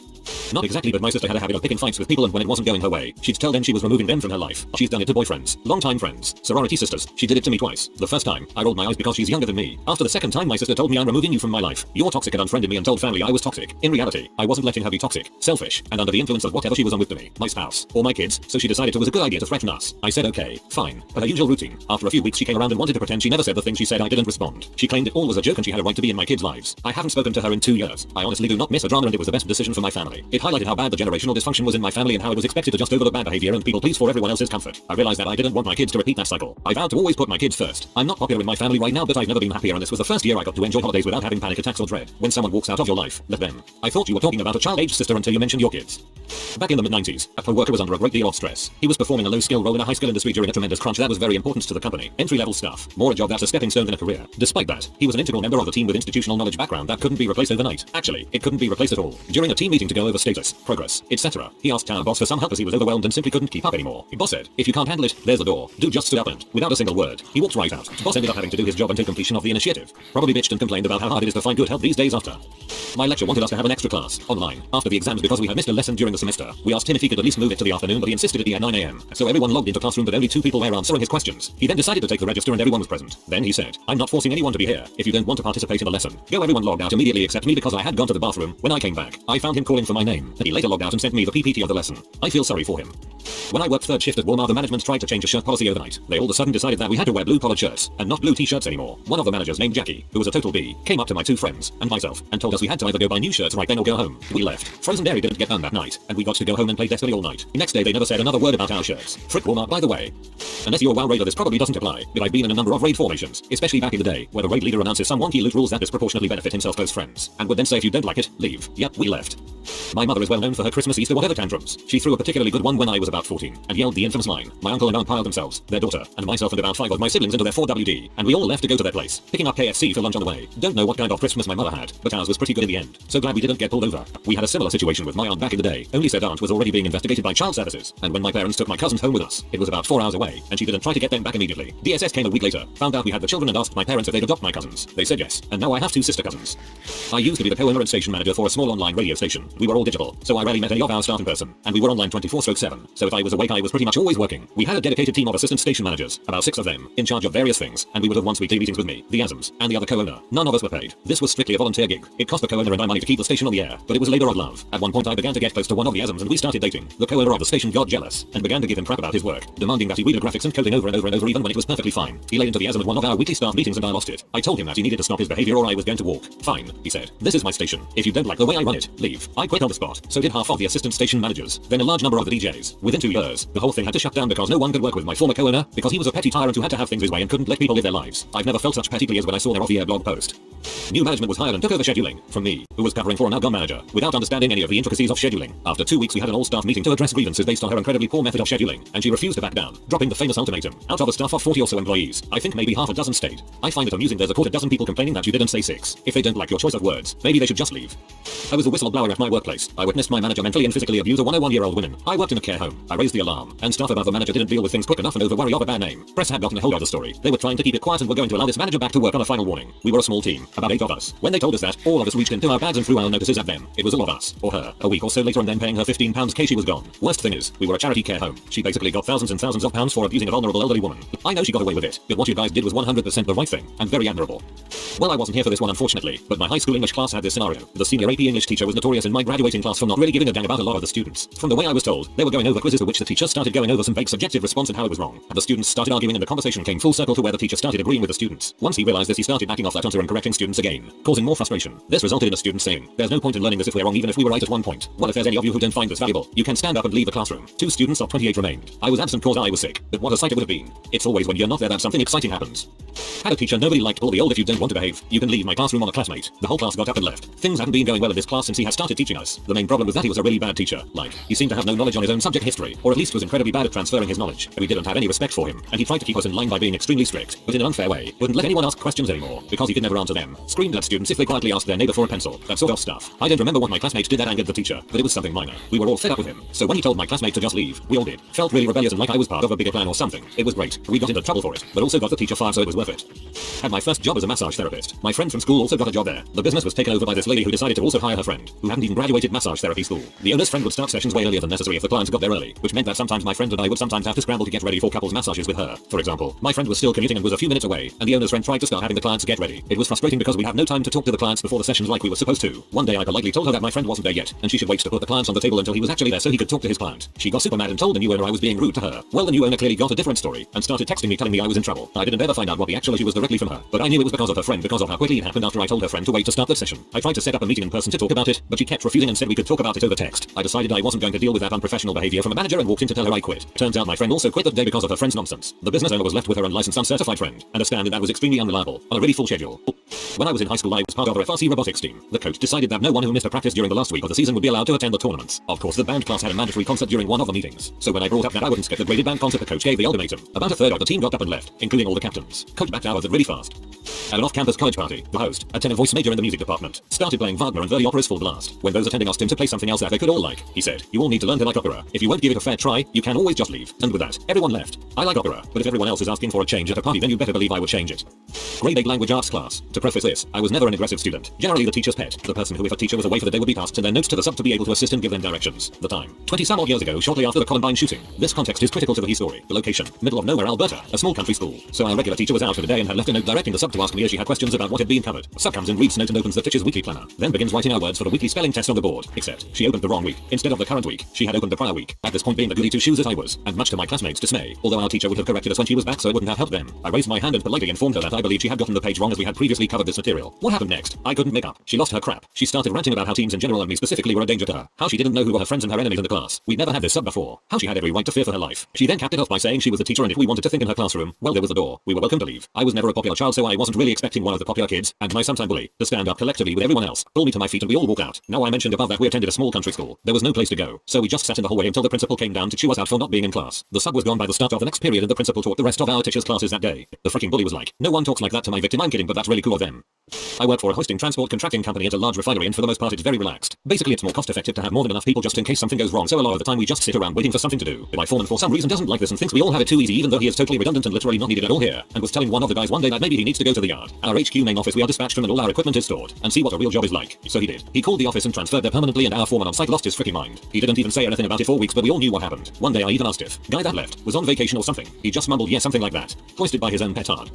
Not exactly, but my sister had a habit of picking fights with people and when it wasn't going her way, she'd tell them she was removing them from her life. She's done it to boyfriends, longtime friends, sorority sisters. She did it to me twice. The first time, I rolled my eyes because she's younger than me. After the second time my sister told me I'm removing you from my life. You're toxic and unfriended me and told family I was toxic. In reality, I wasn't letting her be toxic, selfish, and under the influence of whatever she was on with to me, my spouse, or my kids, so she decided it was a good idea to threaten us. I said okay, fine. But her usual routine. After a few weeks she came around and wanted to pretend she never said the thing she said. I didn't respond. She claimed it all was a joke and she had a right to be in my kids' lives. I haven't spoken to her in 2 years. I honestly do not miss a drama and it was the best decision for my family. It highlighted how bad the generational dysfunction was in my family and how I was expected to just overlook bad behavior and people please for everyone else's comfort. I realized that I didn't want my kids to repeat that cycle. I vowed to always put my kids first. I'm not popular in my family right now, but I've never been happier and this was the first year I got to enjoy holidays without having panic attacks or dread. When someone walks out of your life, let them. I thought you were talking about a child-aged sister until you mentioned your kids. Back in the mid-90s, a coworker was under a great deal of stress. He was performing a low-skill role in a high-skill industry during a tremendous crunch that was very important to the company. Entry-level stuff. More a job that's a stepping stone than a career. Despite that, he was an integral member of the team with institutional knowledge background that couldn't be replaced overnight. Actually, it couldn't be replaced at all. During a team meeting to go over status, progress, etc., he asked our boss for some help as he was overwhelmed and simply couldn't keep up anymore. Boss said, if you can't handle it, there's the door. Dude just stood up and, without a single word, he walked right out. Boss ended up having to do his job until completion of the initiative. Probably bitched and complained about how hard it is to find good help these days after. My lecturer wanted us to have an extra class, online, after the exams because we had missed a lesson during the semester. We asked him if he could at least move it to the afternoon, but he insisted it be at 9 AM. So everyone logged into classroom but only 2 people were answering his questions. He then decided to take the register and everyone was present. Then he said, I'm not forcing anyone to be here. If you don't want to participate in the lesson, go. Everyone logged out immediately except me because I had gone to the bathroom. When I came back, I found him calling for my name. He later logged out and sent me the PPT of the lesson. I feel sorry for him. When I worked third shift at Walmart, the management tried to change a shirt policy overnight. They all of a sudden decided that we had to wear blue-collared shirts and not blue t-shirts anymore. One of the managers named Jackie, who was a total B, came up to my 2 friends and myself and told us we had to either go buy new shirts right then or go home. We left. Frozen dairy didn't get done that night, and we got to go home and play Destiny all night. Next day they never said another word about our shirts. Frick Walmart, by the way. Unless you're a WoW raider, this probably doesn't apply, but I've been in a number of raid formations, especially back in the day, where the raid leader announces some wonky loot rules that disproportionately benefit himself close friends, and would then say if you don't like it, leave. Yep, we left. My mother is well known for her Christmas, Easter, whatever tantrums. She threw a particularly good one when I was about 14, and yelled the infamous line, my uncle and aunt piled themselves, their daughter, and myself and about 5 of my siblings into their 4WD, and we all left to go to their place, picking up KFC for lunch on the way. Don't know what kind of Christmas my mother had, but ours was pretty good in the end. So glad we didn't get pulled over. We had a similar situation with my aunt back in the day, only said aunt was already being investigated by child services, and when my parents took my cousins home with us, it was about 4 hours away, and she didn't try to get them back immediately. DSS came a week later, found out we had the children and asked my parents if they'd adopt my cousins. They said yes, and now I have 2 sister cousins. I used to be the co-owner and station manager for a small online radio station. We were all digital, so I rarely met any of our staff in person, and we were online 24/7, so if I was awake I was pretty much always working. We had a dedicated team of assistant station managers, about 6 of them, in charge of various things, and we would have once weekly meetings with me, the ASMs, and the other co-owner. None of us were paid. This was strictly a volunteer gig. It cost the co-owner and I money to keep the station on the air, but it was labor of love. At one point I began to get close to one of the ASMs and we started dating. The co-owner of the station got jealous, and began to give him crap about his work, demanding that he read the graphics and coding over and over and over even when it was perfectly fine. He lay into the ASM at one of our weekly staff meetings and I lost it. I told him that he needed to stop his behavior or I was going to walk. Fine, he said. This is my station. If you don't like the way I run it, leave. I quit on the spot. So did half of the assistant station managers, then a large number of the DJs. Within 2 years, the whole thing had to shut down because no one could work with my former co-owner, because he was a petty tyrant who had to have things his way and couldn't let people live their lives. I've never felt such petty glee as when I saw their off-the-air blog post. New management was hired and took over scheduling from me, who was covering for an outgone manager, without understanding any of the intricacies of scheduling. After 2 weeks we had an all-staff meeting to address grievances based on her incredibly poor method of scheduling, and she refused to back down, dropping the famous ultimatum. Out of a staff of 40 or so employees, I think maybe half a dozen stayed. I find it amusing there's a quarter dozen people complaining that you didn't say 6. If they don't like your choice of words, maybe they should just leave. I was a whistleblower at my workplace. I witnessed my manager mentally and physically abuse a 101-year-old woman. I worked in a care home. I raised the alarm, and staff above the manager didn't deal with things quick enough and over worry of a bad name. Press had gotten a hold of the story. They were trying to keep it quiet and were going to allow this manager back to work on a final warning. We were a small team, about 8 of us. When they told us that, all of us reached into our bags and threw our notices at them. It was all of us, or her, a week or so later and then paying her £15k she was gone. Worst thing is, we were a charity care home. She basically got thousands and thousands of pounds for abusing a vulnerable elderly woman. I know she got away with it, but what you guys did was 100% the right thing, and very admirable. Well, I wasn't here for this one unfortunately, but my high school English class had this scenario. The senior AP English teacher was notorious in my graduating class for not really giving a dang about a lot of the students. From the way I was told, they were going over quizzes for which the teacher started going over some vague subjective response and how it was wrong. And the students started arguing and the conversation came full circle to where the teacher started agreeing with the students. Once he realized this, he started backing off that answer and correcting students again, causing more frustration. This resulted in a student saying, "There's no point in learning this if we're wrong even if we were right at one point. Well, if there's any of you who don't find this valuable, you can stand up and leave the classroom." 2 students of 28 remained. I was absent cause I was sick, but what a sight it would have been. It's always when you're not there that something exciting happens. Had a teacher nobody liked, all the old if you don't want to behave, you can leave my classroom on a classmate. The whole class got up and left. Things hadn't been going well in this class since he had started teaching us. The main problem was that he was a really bad teacher. Like, he seemed to have no knowledge on his own subject history, or at least was incredibly bad at transferring his knowledge. We didn't have any respect for him, and he tried to keep us in line by being extremely strict, but in an unfair way. Wouldn't let anyone ask questions anymore, because he could never answer them. Screamed at students if they quietly asked their neighbor for a pencil. That sort of stuff. I don't remember what my classmates did that angered the teacher, but it was something minor. We were all fed up with him, so when he told my classmate to just leave, we all did. Felt really rebellious and like I was part of a bigger plan or something. It was great. We got into trouble for it, but also got the teacher fired, so it was worth it. Had my first job as a massage therapist. My friend from school also got a job there. The business was taken over by this lady who decided to also hire her friend, who hadn't even graduated massage therapy school. The owner's friend would start sessions way earlier than necessary if the clients got there early, which meant that sometimes my friend and I would sometimes have to scramble to get ready for couples massages with her. For example, my friend was still commuting and was a few minutes away, and the owner's friend tried to start having the clients get ready. It was frustrating because we have no time to talk to the clients before the sessions like we were supposed to. One day I politely told her that my friend wasn't there yet, and she should wait to put the clients on the table until he was actually there so he could talk to his client. She got super mad and told the new owner I was being rude to her. Well, the new owner clearly got a different story, and started texting me telling me I was in trouble. I didn't ever find out what the actual issue was directly from her, but I knew it was because of her friend because of how quickly it happened after I told her friend to wait to start the session. I tried to set up a meeting in person to talk about it, but she kept refusing and said we could talk about it over text. I decided I wasn't going to deal with that unprofessional behavior from a manager and walked in to tell her I quit. Turns out my friend also quit that day because of her friend's nonsense. The business owner was left with her unlicensed uncertified friend, and a stand-in that was extremely unreliable, on a really full schedule. When I was in high school I was part of our FRC robotics team. The coach decided that no one who missed a practice during the last week of the season would be allowed to attend the tournaments. Of course the band class had a mandatory concert during one of the meetings, so when I brought up that I wouldn't skip the graded band concert the coach gave the ultimatum. About a third of the team got up and left, including all the captains. Coach backed out of it really fast. At an off-campus college party, the host, a tenor voice major in the music department, started playing Wagner and Verdi operas full blast. When those attending asked him to play something else that they could all like, he said, "You all need to learn to like opera. If you won't give it a fair try, you can always just leave." And with that, everyone left. I like opera, but if everyone else is asking for a change at a party then you better believe I would change it. Grade 8 language arts class. To preface this, I was never an aggressive student. Generally the teacher's pet. The person who if a teacher was away for the day would be tasked to their notes to the sub to be able to assist and give them directions. The time. 20-some odd years ago, shortly after the Columbine shooting. This context is critical to the story. The location. Middle of nowhere, Alberta. A small country school. So our regular teacher was out for the day and had left a note directing the sub to ask me if she had questions about what had been covered. Sub comes in, reads note and opens the teacher's weekly planner. Then begins writing our words for the weekly spelling test on the board. Except, she opened the wrong week. Instead of the current week, she had opened the prior week. At this point being the goody two-shoes that I was, and much to my classmates' dismay, although our teacher would have corrected us when she was back so it wouldn't have helped them, I raised my hand and politely informed her that I believed she had gotten the page wrong as we had previously covered this material. material. What happened next? I couldn't make up. She lost her crap. She started ranting about how teens in general and me specifically were a danger to her. How she didn't know who were her friends and her enemies in the class. We'd never had this sub before. How she had every right to fear for her life. She then capped it off by saying she was the teacher and if we wanted to think in her classroom, well there was the door. We were welcome to leave. I was never a popular child so I wasn't really expecting one of the popular kids, and my sometime bully, to stand up collectively with everyone else, pull me to my feet and we all walked out. Now I mentioned above that we attended a small country school. There was no place to go, so we just sat in the hallway until the principal came down to chew us out for not being in class. The sub was gone by the start of the next period and the principal taught the rest of our teachers' classes that day. The freaking bully was like, no one talks like that to my victim. I'm kidding, but that's really cool of them. I work for a hosting transport contracting company at a large refinery and for the most part it's very relaxed. Basically it's more cost effective to have more than enough people just in case something goes wrong, so a lot of the time we just sit around waiting for something to do. My foreman for some reason doesn't like this and thinks we all have it too easy even though he is totally redundant and literally not needed at all here, and was telling one of the guys one day that maybe he needs to go to the yard, our HQ main office we are dispatched from and all our equipment is stored, and see what a real job is like. So he did. He called the office and transferred there permanently and our foreman on site lost his freaking mind. He didn't even say anything about it for weeks but we all knew what happened. One day I even asked if guy that left was on vacation or something. He just mumbled yeah something like that. Hoisted by his own petard.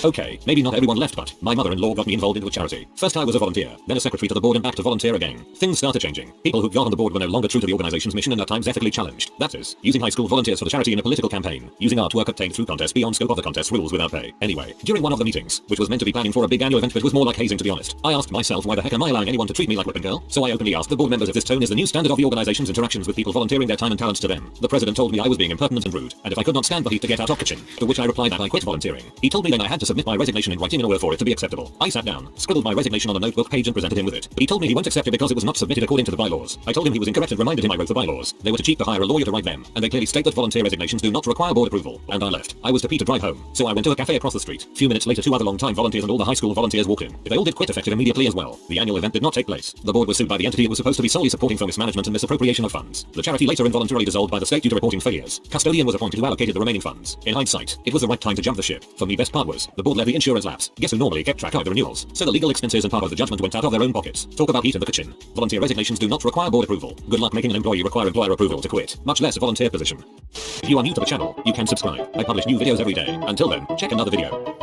Okay, maybe not everyone left but my mother-in-law got me involved into a charity. First I was a volunteer, then a secretary to the board and back to volunteer again. Things started changing. People who got on the board were no longer true to the organization's mission and at times ethically challenged. That is, using high school volunteers for the charity in a political campaign, using artwork obtained through contests beyond scope of the contest rules without pay. Anyway, during one of the meetings, which was meant to be planning for a big annual event but was more like hazing to be honest, I asked myself why the heck am I allowing anyone to treat me like whipping girl? So I openly asked the board members if this tone is the new standard of the organization's interactions with people volunteering their time and talents to them. The president told me I was being impertinent and rude, and if I could not stand the heat to get out of kitchen, to which I replied that I quit volunteering. He told me then I had to submit my resignation in writing in order for it to be acceptable. I sat down, scribbled my resignation on a notebook page and presented him with it. But he told me he won't accept it because it was not submitted according to the bylaws. I told him he was incorrect and reminded him I wrote the bylaws. They were too cheap to hire a lawyer to write them, and they clearly state that volunteer resignations do not require board approval. And I left. I was to Pete to drive home, so I went to a cafe across the street. Few minutes later 2 other long-time volunteers and all the high school volunteers walked in. They all did quit effective immediately as well. The annual event did not take place. The board was sued by the entity it was supposed to be solely supporting for mismanagement and misappropriation of funds. The charity later involuntarily dissolved by the state due to reporting failures. Custodian was appointed who allocated the remaining funds. In hindsight, it was the right time to jump the ship. For me best part was, the board let the insurance lapse. Guess who normally kept track of the renewals? So the legal expenses and part of the judgment went out of their own pockets. Talk about heat in the kitchen. Volunteer resignations do not require board approval. Good luck making an employee require employer approval to quit, much less a volunteer position. If you are new to the channel, you can subscribe. I publish new videos every day. Until then, check another video.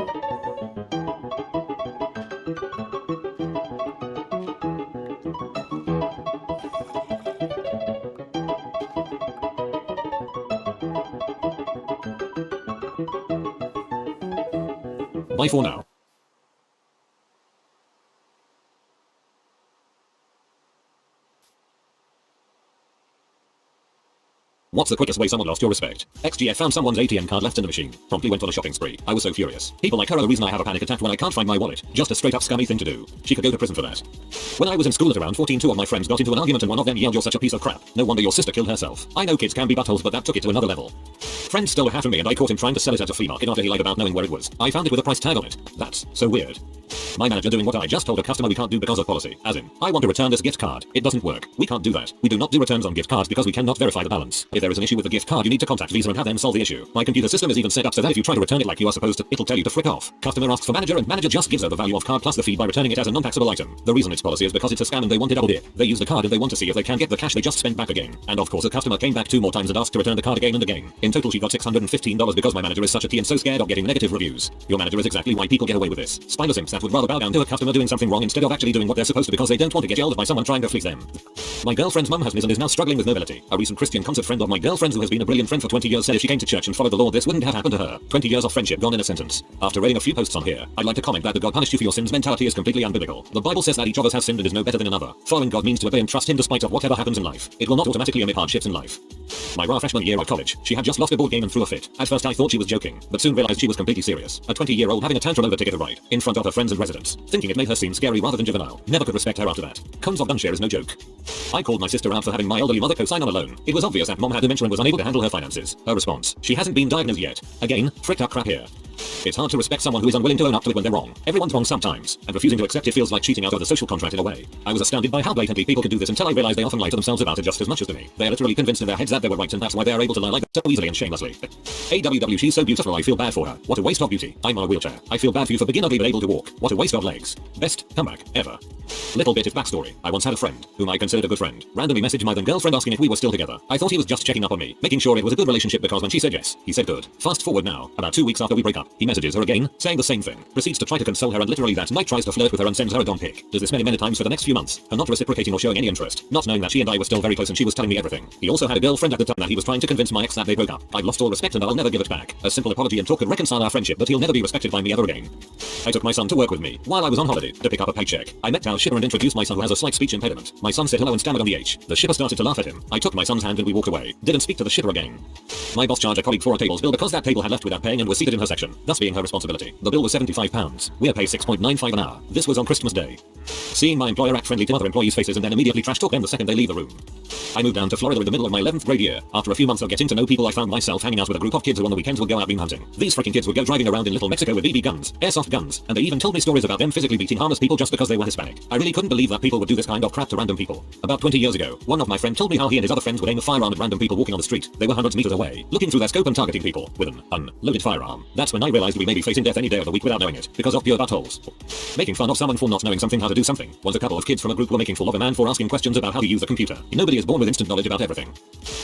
Bye for now. What's the quickest way someone lost your respect? XGF found someone's ATM card left in the machine. Promptly went on a shopping spree. I was so furious. People like her are the reason I have a panic attack when I can't find my wallet. Just a straight up scummy thing to do. She could go to prison for that. When I was in school at around 14, 2 of my friends got into an argument and one of them yelled, "You're such a piece of crap. No wonder your sister killed herself." I know kids can be buttholes but that took it to another level. Friend stole a hat from me and I caught him trying to sell it at a flea market after he lied about knowing where it was. I found it with a price tag on it. That's so weird. My manager doing what I just told a customer we can't do because of policy. As in, I want to return this gift card. It doesn't work. We can't do that. We do not do returns on gift cards because we cannot verify the balance. If there is an issue with the gift card you need to contact Visa and have them solve the issue. My computer system is even set up so that if you try to return it like you are supposed to, it'll tell you to frick off. Customer asks for manager and manager just gives her the value of card plus the fee by returning it as a non-taxable item. The reason it's policy is because it's a scam and they want a double dip. They use the card and they want to see if they can get the cash they just spent back again. And of course a customer came back 2 more times and asked to return the card again and again. In total she got $615 because my manager is such a T and so scared of getting negative reviews. Your manager is exactly why people get away with this. Spineless imps that would rather bow down to a customer doing something wrong instead of actually doing what they're supposed to because they don't want to get yelled at by someone trying to fleece them. My girlfriend's mum has Ms. and is now struggling with mobility. A recent Christian concert friend of my girlfriend's who has been a brilliant friend for 20 years said if she came to church and followed the Lord this wouldn't have happened to her. 20 years of friendship gone in a sentence. After reading a few posts on here, I'd like to comment that the God punished you for your sins mentality is completely unbiblical. The Bible says that each of us has sinned and is no better than another. Following God means to obey and trust him despite of whatever happens in life. It will not automatically omit hardships in life. My raw freshman year of college, she had just lost a board game and threw a fit. At first I thought she was joking, but soon realized she was completely serious. A 20-year-old having a tantrum over ticket a ride, in front of her friends and residents, thinking it made her seem scary rather than juvenile. Never could respect her after that. Cons of gun share is no joke. I called my sister out for having my elderly mother co-sign on a loan. It was obvious that mom had dementia and was unable to handle her finances. Her response: she hasn't been diagnosed yet. Again, fricked up crap here. It's hard to respect someone who is unwilling to own up to it when they're wrong. Everyone's wrong sometimes, and refusing to accept it feels like cheating out of the social contract in a way. I was astounded by how blatantly people could do this until I realized they often lie to themselves about it just as much as to me. They are literally convinced in their heads that they were right and that's why they are able to lie like that so easily and shamelessly. AWW, she's so beautiful I feel bad for her. What a waste of beauty. I'm on a wheelchair. I feel bad for you for being ugly but able to walk. What a waste of legs. Best comeback ever. Little bit of backstory. I once had a friend, whom I considered a good friend, randomly messaged my then girlfriend asking if we were still together. I thought he was just checking up on me, making sure it was a good relationship because when she said yes, he said good. Fast forward now, about 2 weeks after we break up, he messages her again, saying the same thing, proceeds to try to console her and literally that night tries to flirt with her and sends her a dom pic. Does this many times for the next few months, her not reciprocating or showing any interest, not knowing that she and I were still very close and she was telling me everything. He also had a girlfriend at the time that he was trying to convince my ex that they broke up. I've lost all respect and I'll never give it back. A simple apology and talk could reconcile our friendship, but he'll never be respected by me ever again. I took my son to work with me while I was on holiday to pick up a paycheck. I met our shipper and introduced my son who has a slight speech impediment. My son said hello and stammered on the H. The shipper started to laugh at him. I took my son's hand and we walked away. Didn't speak to the shipper again. My boss charged a colleague for a table's bill because that table had left without paying and was seated in her section, thus being her responsibility. The bill was £75. We are paid $6.95 an hour. This was on Christmas Day. Seeing my employer act friendly to other employees' faces and then immediately trash talk them the second they leave the room. I moved down to Florida in the middle of my 11th grade year. After a few months of getting to know people, I found myself hanging out with a group of kids who on the weekends would go out bean hunting. These freaking kids would go driving around in Little Mexico with BB guns, airsoft guns, and they even told me stories about them physically beating harmless people just because they were Hispanic. I really couldn't believe that people would do this kind of crap to random people. About 20 years ago, one of my friends told me how he and his other friends would aim a firearm at random people walking on the street. They were hundreds of meters away, looking through their scope and targeting people with an unloaded firearm. That's when I realized we may be facing death any day of the week without knowing it, because of pure buttholes. Making fun of someone for not knowing something how to do something. Once a couple of kids from a group were making fun of a man for asking questions about how to use a computer. Nobody is born with instant knowledge about everything.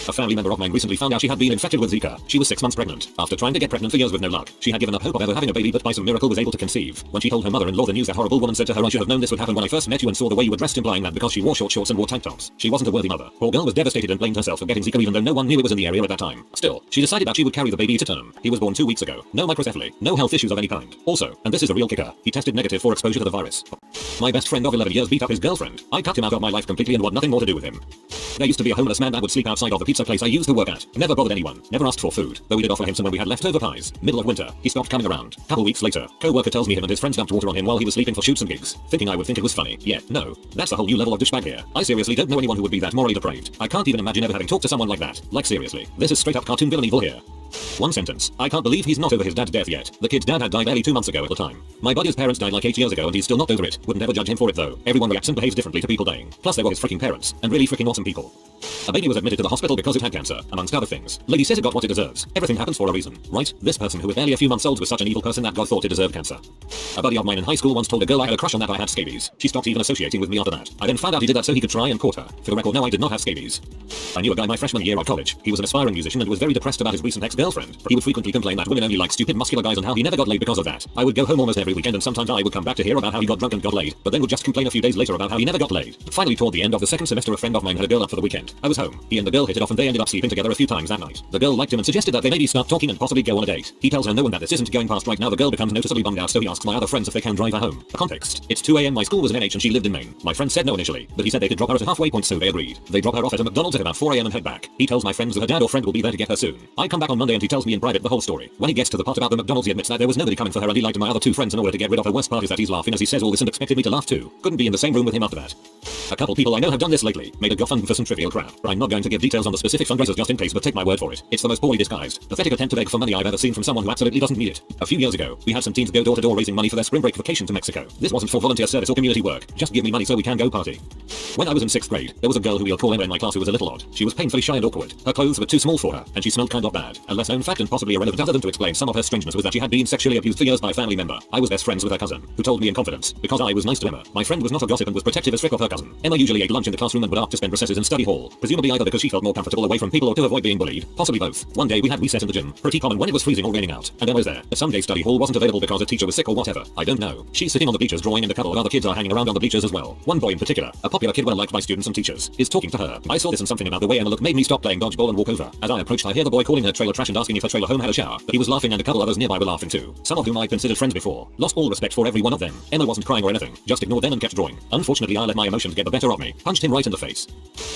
A family member of mine recently found out she had been infected with Zika. She was 6 months pregnant. After trying to get pregnant for years with no luck, she had given up hope of ever having a baby but by some miracle was able to conceive. When she told her mother-in-law the news, that horrible woman said to her, "I should have known this would happen when I first met you and saw the way you were dressed," implying that because she wore short shorts and wore tank tops, she wasn't a worthy mother. Poor girl was devastated and blamed herself for getting Zika even though no one knew it was in the area at that time. Still, she decided that she would carry the baby to term. He was born 2 weeks ago. No microcephaly, no health issues of any kind. Also, and this is a real kicker, he tested negative for exposure to the virus. My best friend of 11 years beat up his girlfriend. I cut him out of my life completely and want nothing more to do with him. There used to be a homeless man that would sleep outside of the pizza place I used to work at. Never bothered anyone, never asked for food, though we did offer him some when we had leftover pies. Middle of winter, he stopped coming around. Couple weeks later, co-worker tells me him and his friends dumped water on him while he was sleeping for shoots and gigs, thinking I would think it was funny. Yeah, no, that's a whole new level of douchebag here. I seriously don't know anyone who would be that morally depraved. I can't even imagine ever having talked to someone like that. Like seriously, this is straight up cartoon villain evil here. One sentence. I can't believe he's not over his dad's death yet. The kid's dad had died barely 2 months ago at the time. My buddy's parents died like 8 years ago and he's still not over it. Wouldn't ever judge him for it though. Everyone reacts and behaves differently to people dying. Plus they were his freaking parents, and really freaking awesome people. A baby was admitted to the hospital because it had cancer, amongst other things. Lady says it got what it deserves. Everything happens for a reason, right? This person who was barely a few months old was such an evil person that God thought it deserved cancer. A buddy of mine in high school once told a girl I had a crush on that I had scabies. She stopped even associating with me after that. I then found out he did that so he could try and court her. For the record, no, I did not have scabies. I knew a guy my freshman year of college. He was an aspiring musician and was very depressed about his recent ex-girlfriend. He would frequently complain that women only like stupid muscular guys and how he never got laid because of that. I would go home almost every weekend and sometimes I would come back to hear about how he got drunk and got laid, but then would just complain a few days later about how he never got laid. Finally, toward the end of the second semester, a friend of mine had a girl up for the weekend. I was home. He and the girl hit it off and they ended up sleeping together a few times that night. The girl liked him and suggested that they maybe start talking and possibly go on a date. He tells her no and that this isn't going past right now. The girl becomes noticeably bummed out, so he asks my other friends if they can drive her home. For context, it's 2 a.m. My school was in NH and she lived in Maine. My friend said no initially, but he said they could drop her at a halfway point, so they agreed. They drop her off at a McDonald's at about 4 a.m. and head back. He tells my friends that her dad or friend will be there to get her soon. I come back on Monday and he tells me in private the whole story. When he gets to the part about the McDonald's, he admits that there was nobody coming for her and he lied to my other 2 friends in order to get rid of her. Worst part is that he's laughing as he says all this and expected me to laugh too. Couldn't be in the same room with him after that. A couple people I know have done this lately, made a GoFundMe for some trivial crap. I'm not going to give details on the specific fundraisers just in case, but take my word for it. It's the most poorly disguised, pathetic attempt to beg for money I've ever seen from someone who absolutely doesn't need it. A few years ago, we had some teens go door to door raising money for their spring break vacation to Mexico. This wasn't for volunteer service or community work. Just give me money so we can go party. When I was in 6th grade, there was a girl who we'll call Emma in my class who was a little odd. She was painfully shy and awkward. Her clothes were too small for her, and she smelled kind of bad. A less known fact and possibly irrelevant other than to explain some of her strangeness was that she had been sexually abused for years by a family member. I was best friends with her cousin, who told me in confidence, because I was nice to Emma. My friend was not a gossip and was protective as frick of her cousin. Emma usually ate lunch in the classroom and would opt to spend recesses in study hall, presumably either because she felt more comfortable away from people or to avoid being bullied, possibly both. One day we had recess in the gym, pretty common when it was freezing or raining out, and Emma was there. But some day study hall wasn't available because a teacher was sick or whatever. I don't know. She's sitting on the bleachers drawing and a couple of other kids are hanging around on the bleachers as well. One boy in particular, a popular kid well liked by students and teachers, is talking to her. I saw this and something about the way Emma looked made me stop playing dodgeball and walk over. As I approached, I hear the boy calling her trailer trash and asking if her trailer home had a shower, but he was laughing and a couple others nearby were laughing too. Some of whom I considered friends before. Lost all respect for every one of them. Emma wasn't crying or anything, just ignored them and kept drawing. Unfortunately, I let my emotions get the better of me. Punched him right in the face.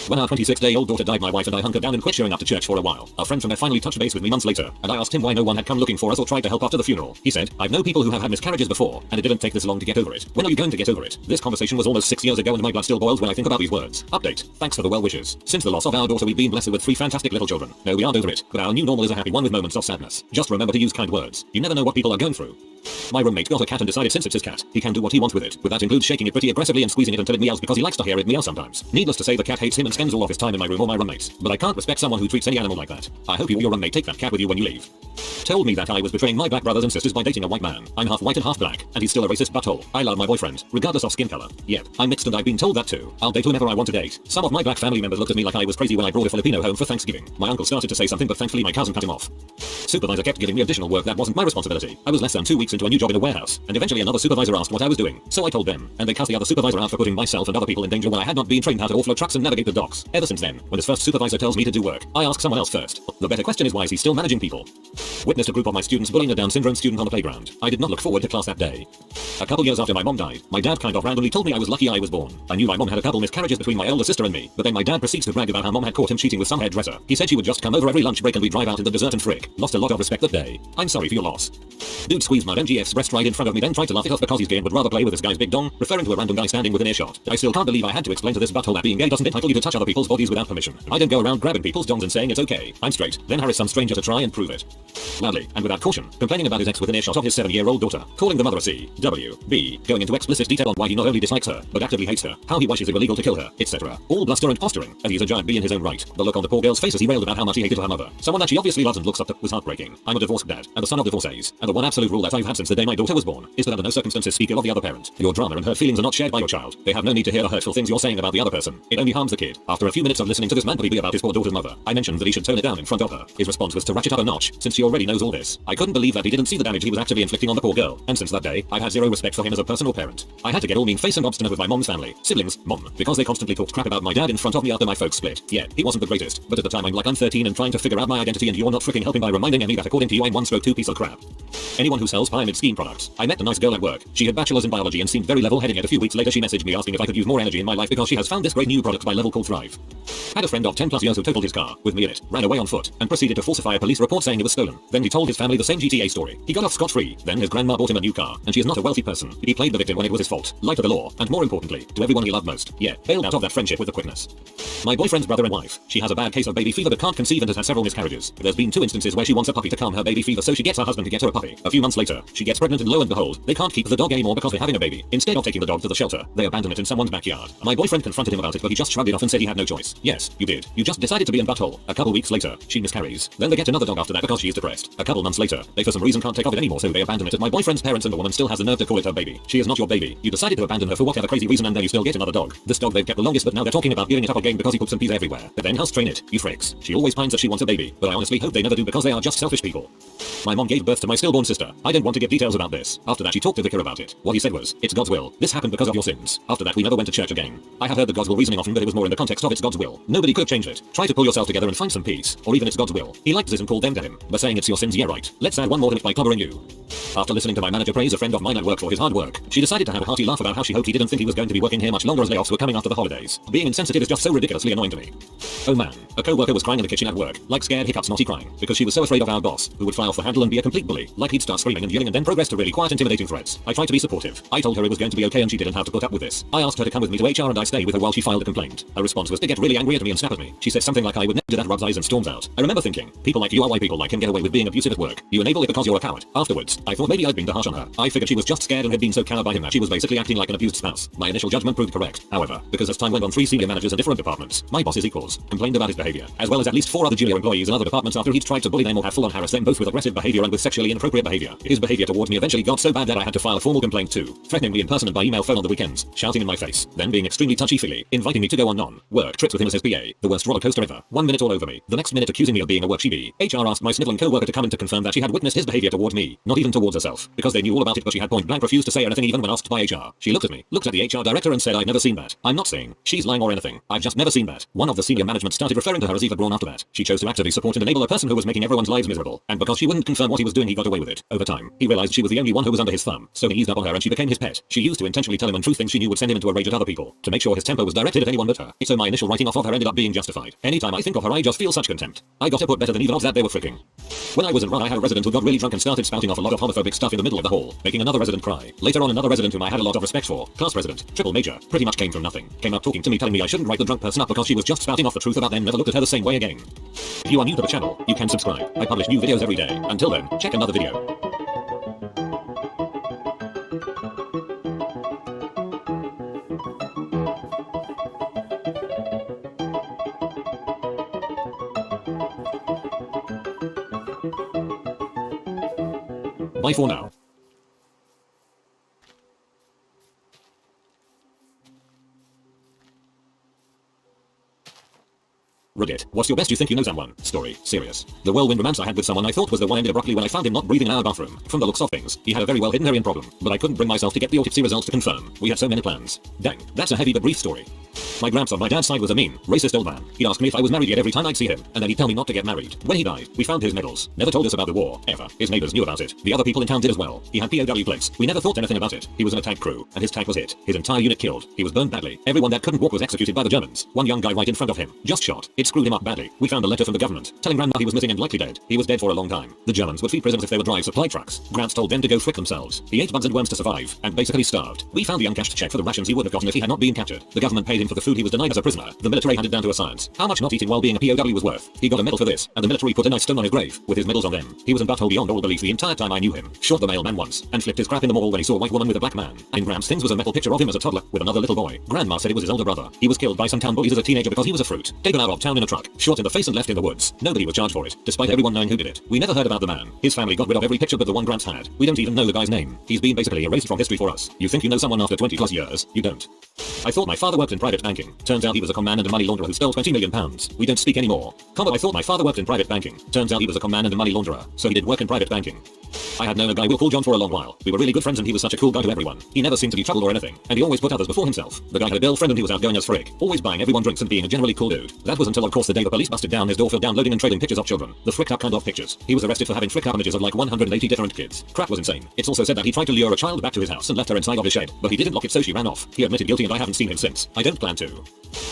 When our 26-day-old daughter died, my wife and I hunkered down and quit showing up to church for a while. Our friend from there finally touched base with me months later, and I asked him why no one had come looking for us or tried to help after the funeral. He said, "I've known people who have had miscarriages before, and it didn't take this long to get over it. When are you going to get over it?" This conversation was almost 6 years ago and my blood still boils when I think think about these words. Update. Thanks for the well wishes. Since the loss of our daughter, we've been blessed with 3 fantastic little children. No, we aren't over it, but our new normal is a happy one with moments of sadness. Just remember to use kind words. You never know what people are going through. My roommate got a cat and decided since it's his cat, he can do what he wants with it, but that includes shaking it pretty aggressively and squeezing it until it meows because he likes to hear it meow sometimes. Needless to say, the cat hates him and spends all of his time in my room or my roommate's, but I can't respect someone who treats any animal like that. I hope you or your roommate take that cat with you when you leave. Told me that I was betraying my black brothers and sisters by dating a white man. I'm half white and half black, and he's still a racist butthole. I love my boyfriend, regardless of skin color. Yep, I'm mixed and I've been told that too. I'll date whomever I want to date. Some of my black family members looked at me like I was crazy when I brought a Filipino home for Thanksgiving. My uncle started to say something, but thankfully my cousin cut him off. Supervisor kept giving me additional work that wasn't my responsibility. I was less than 2 weeks into a new job in a warehouse, and eventually another supervisor asked what I was doing. So I told them, and they cast the other supervisor out for putting myself and other people in danger when I had not been trained how to offload trucks and navigate the docks. Ever since then, when this first supervisor tells me to do work, I ask someone else first. The better question is, why is he still managing people? Witnessed a group of my students bullying a Down syndrome student on the playground. I did not look forward to class that day. A couple years after my mom died, my dad kind of randomly told me I was lucky I was born. I knew my mom had a couple miscarriages between my elder sister and me, but then my dad proceeds to brag about how mom had caught him cheating with some hairdresser. He said she would just come over every lunch break and we'd drive out in the desert and frick. Lost a lot of respect that day. I'm sorry for your loss. Dude squeezed my MGF's breast right in front of me, then tried to laugh it off because he's gay and would rather play with this guy's big dong, referring to a random guy standing within earshot. I still can't believe I had to explain to this butthole that being gay doesn't entitle you to touch other people's bodies without permission. I don't go around grabbing people's dongs and saying it's okay, I'm straight, then harass some stranger to try and prove it. Loudly, and without caution, complaining about his ex within earshot of his 7-year-old daughter, calling the mother a C.W.B, going into explicit detail on why he not only dislikes her, but actively hates her, how he wishes it were legal to kill her, etc. All bluster and posturing, and he's a giant bee in his own right. The look on the poor girl's face as he railed about how much he hated her mother, someone that she obviously loves and looks up to, was heartbreaking. I'm a divorced dad, and the son of divorcees, and the one absolute rule that I've had since the day my daughter was born, is that under no circumstances speak ill of the other parent. Your drama and hurt feelings are not shared by your child. They have no need to hear the hurtful things you're saying about the other person. It only harms the kid. After a few minutes of listening to this man be about his poor daughter's mother, I mentioned that he should tone it down in front of her. His response was to ratchet up a notch, since she already knows all this. I couldn't believe that he didn't see the damage he was actively inflicting on the poor girl, and since that day, I've had zero respect for him as a person or parent. I had to get all mean-faced and obstinate with my mom's family, siblings, mom, because they constantly talked crap about my dad in front of me after my folks split. Yeah, he wasn't the greatest, but at the time I'm 13 and trying to figure out my identity, and you're not freaking helping by reminding me that according to you I'm 1/2 piece of crap. Anyone who sells pyramid scheme products. I met a nice girl at work. She had bachelor's in biology and seemed very level-headed, yet a few weeks later she messaged me asking if I could use more energy in my life because she has found this great new product by Level called Thrive. Had a friend of 10+ years who totaled his car, with me in it, ran away on foot, and proceeded to falsify a police report saying it was stolen. Then he told his family the same GTA story. He got off scot-free. Then his grandma bought him a new car, and she is not a wealthy person. He played the victim when it was his fault. Lied to the law, and more importantly, to everyone he loved most. Yeah, bailed out of that friendship with the quickness. My boyfriend's brother and wife. She has a bad case of baby fever but can't conceive and has had several miscarriages. There's been 2 instances where she wants a puppy to calm her baby fever, so she gets her husband to get her a puppy. A few months later, she gets pregnant, and lo and behold, they can't keep the dog anymore because they're having a baby. Instead of taking the dog to the shelter, they abandon it in someone's backyard. My boyfriend confronted him about it, but he just shrugged it off and said he had no choice. Yes, you did. You just decided to be in butthole. A couple weeks later, she miscarries. Then they get another dog after that because she is depressed. A couple months later, they for some reason can't take of it anymore, so they abandon it. My boyfriend's parents, and the woman still has the nerve to call it her baby. She is not your baby. You decided to abandon her for whatever crazy reason, and then you still get another dog. This dog they've kept the longest, but now they're talking about giving it up again because he puts some peas everywhere. But then house train it, you fricks. She always finds that she wants a baby, but I honestly hope they never do because they are just selfish people. My mom gave birth to my stillborn sister. I didn't want to give details about this. After that she talked to the vicar about it. What he said was, it's God's will. This happened because of your sins. After that we never went to church again. I have heard the God's will reasoning often, but it was more in the context of it's God's will. Nobody could change it. Try to pull yourself together and find some peace. Or even it's God's will. He liked this and called them to him. But saying it's your sins, yeah right. Let's add one more to it by clobbering you. After listening to my manager praise a friend of mine at work for his hard work, she decided to have a hearty laugh about how she hoped he didn't think he was going to be working here much longer as layoffs were coming after the holidays. Being insensitive is just so ridiculously annoying to me. Oh man, a co-worker was crying in the kitchen at work, like scared hiccups naughty crying, because she was so afraid of our boss, who would fly off the handle and be a complete bully, like he'd start screaming and yelling and then progress to really quiet intimidating threats. I tried to be supportive. I told her it was going to be okay and she didn't have to put up with this. I asked her to come with me to HR and I stayed with her while she filed a complaint. Her response was to get really angry at me and snap at me. She said something like I would never do that, rubs eyes and storms out. I remember thinking, people like you are why people like him get away with being abusive at work. You enable it because you're a coward. Afterwards, I thought maybe I'd been too harsh on her. I figured she was just scared and had been so cowed by him that she was basically acting like an abused spouse. My initial judgment proved correct. However, because as time went on, 3 senior managers in different departments, my boss's equals, complained about his behavior, as well as at least 4 other junior employees in other departments after he'd tried to bully them or have full-on harass them both with aggressive behavior and with sexually inappropriate behavior. His behavior towards me eventually got so bad that I had to file a formal complaint too, threatening me in person and by email phone on the weekends, shouting in my face, then being extremely touchy-feely, inviting me to go on non-work trips with him as his PA, the worst roller coaster ever. 1 minute all over me, the next minute accusing me of being a work she. HR asked my sniveling co-worker to come in to confirm that she had witnessed his behavior towards me, not even towards herself, because they knew all about it, but she had point blank refused to say anything even when asked by HR. She looked at me, looked at the HR director and said I've never seen that. I'm not saying she's lying or anything, I've just never seen that. One of the senior management started referring to her as Eva Braun after that. She chose to actively support and enable a person who was making everyone's lives miserable, and because she wouldn't confirm what he was doing he got away with it. Over time, he realized she was the only one who was under his thumb, so he eased up on her and she became his pet. She used to intentionally tell him untruth things she knew would send him into a rage at other people, to make sure his temper was directed at anyone but her. So my initial writing off of her ended up being justified. Anytime I think of her I just feel such contempt. I got her put better than even of that they were freaking. When I was in run I had a resident who got really drunk and started spouting off a lot of homophobic stuff in the middle of the hall, making another resident cry. Later on another resident whom I had a lot of respect for, class president, triple major, pretty much came for me. from nothing, came up talking to me telling me I shouldn't write the drunk person up because she was just spouting off the truth about them, never looked at her the same way again. If you are new to the channel, you can subscribe. I publish new videos every day. Until then, check another video. Bye for now. Reddit. What's your best you think you know someone? Story. Serious. The whirlwind romance I had with someone I thought was the one ended abruptly when I found him not breathing in our bathroom. From the looks of things, he had a very well hidden heroin problem, but I couldn't bring myself to get the autopsy results to confirm. We had so many plans. Dang, that's a heavy but brief story. My gramps on my dad's side was a mean, racist old man. He'd ask me if I was married yet every time I'd see him, and then he'd tell me not to get married. When he died, we found his medals. Never told us about the war, ever. His neighbors knew about it. The other people in town did as well. He had POW plates. We never thought anything about it. He was in a tank crew, and his tank was hit. His entire unit killed. He was burned badly. Everyone that couldn't walk was executed by the Germans. One young guy right in front of him, just shot. It screwed him up badly. We found a letter from the government, telling Grandma he was missing and likely dead. He was dead for a long time. The Germans would feed prisoners if they would drive supply trucks. Gramps told them to go frick themselves. He ate bugs and worms to survive, and basically starved. We found the uncashed check for the rations he would have gotten if he had not been captured. The government paid him for the food he was denied as a prisoner. The military had it down to a science how much not eating while being a POW was worth. He got a medal for this, and the military put a nice stone on his grave, with his medals on them. He was in butthole beyond all belief the entire time I knew him. Shot the mailman once, and flipped his crap in the mall when he saw a white woman with a black man. In Gramps' things was a metal picture of him as a toddler, with another little boy. Grandma said it was his older brother. He was killed by some town bullies as a teenager because he was a fruit. Taken out of town in a truck, shot in the face and left in the woods. Nobody was charged for it, despite everyone knowing who did it. We never heard about the man. His family got rid of every picture but the one Gramps had. We don't even know the guy's name. He's been basically erased from history for us. You think you know someone after 20 plus years, you don't. I thought my father worked in private banking. Turns out he was a con man and a money launderer who stole 20 million pounds. We don't speak anymore. I thought my father worked in private banking. Turns out he was a con man and a money launderer, so he did work in private banking. I had known a guy we'll call John for a long while. We were really good friends and he was such a cool guy to everyone. He never seemed to be troubled or anything, and he always put others before himself. The guy had a girlfriend and he was outgoing as frick, always buying everyone drinks and being a generally cool dude. That was until of course the day the police busted down his door for downloading and trading pictures of children. The fricked up kind of pictures. He was arrested for having fricked up images of like 180 different kids. Crap was insane. It's also said that he tried to lure a child back to his house and left her inside of his shed, but he didn't lock it so she ran off. He admitted guilty and I haven't seen him since. I don't plan to.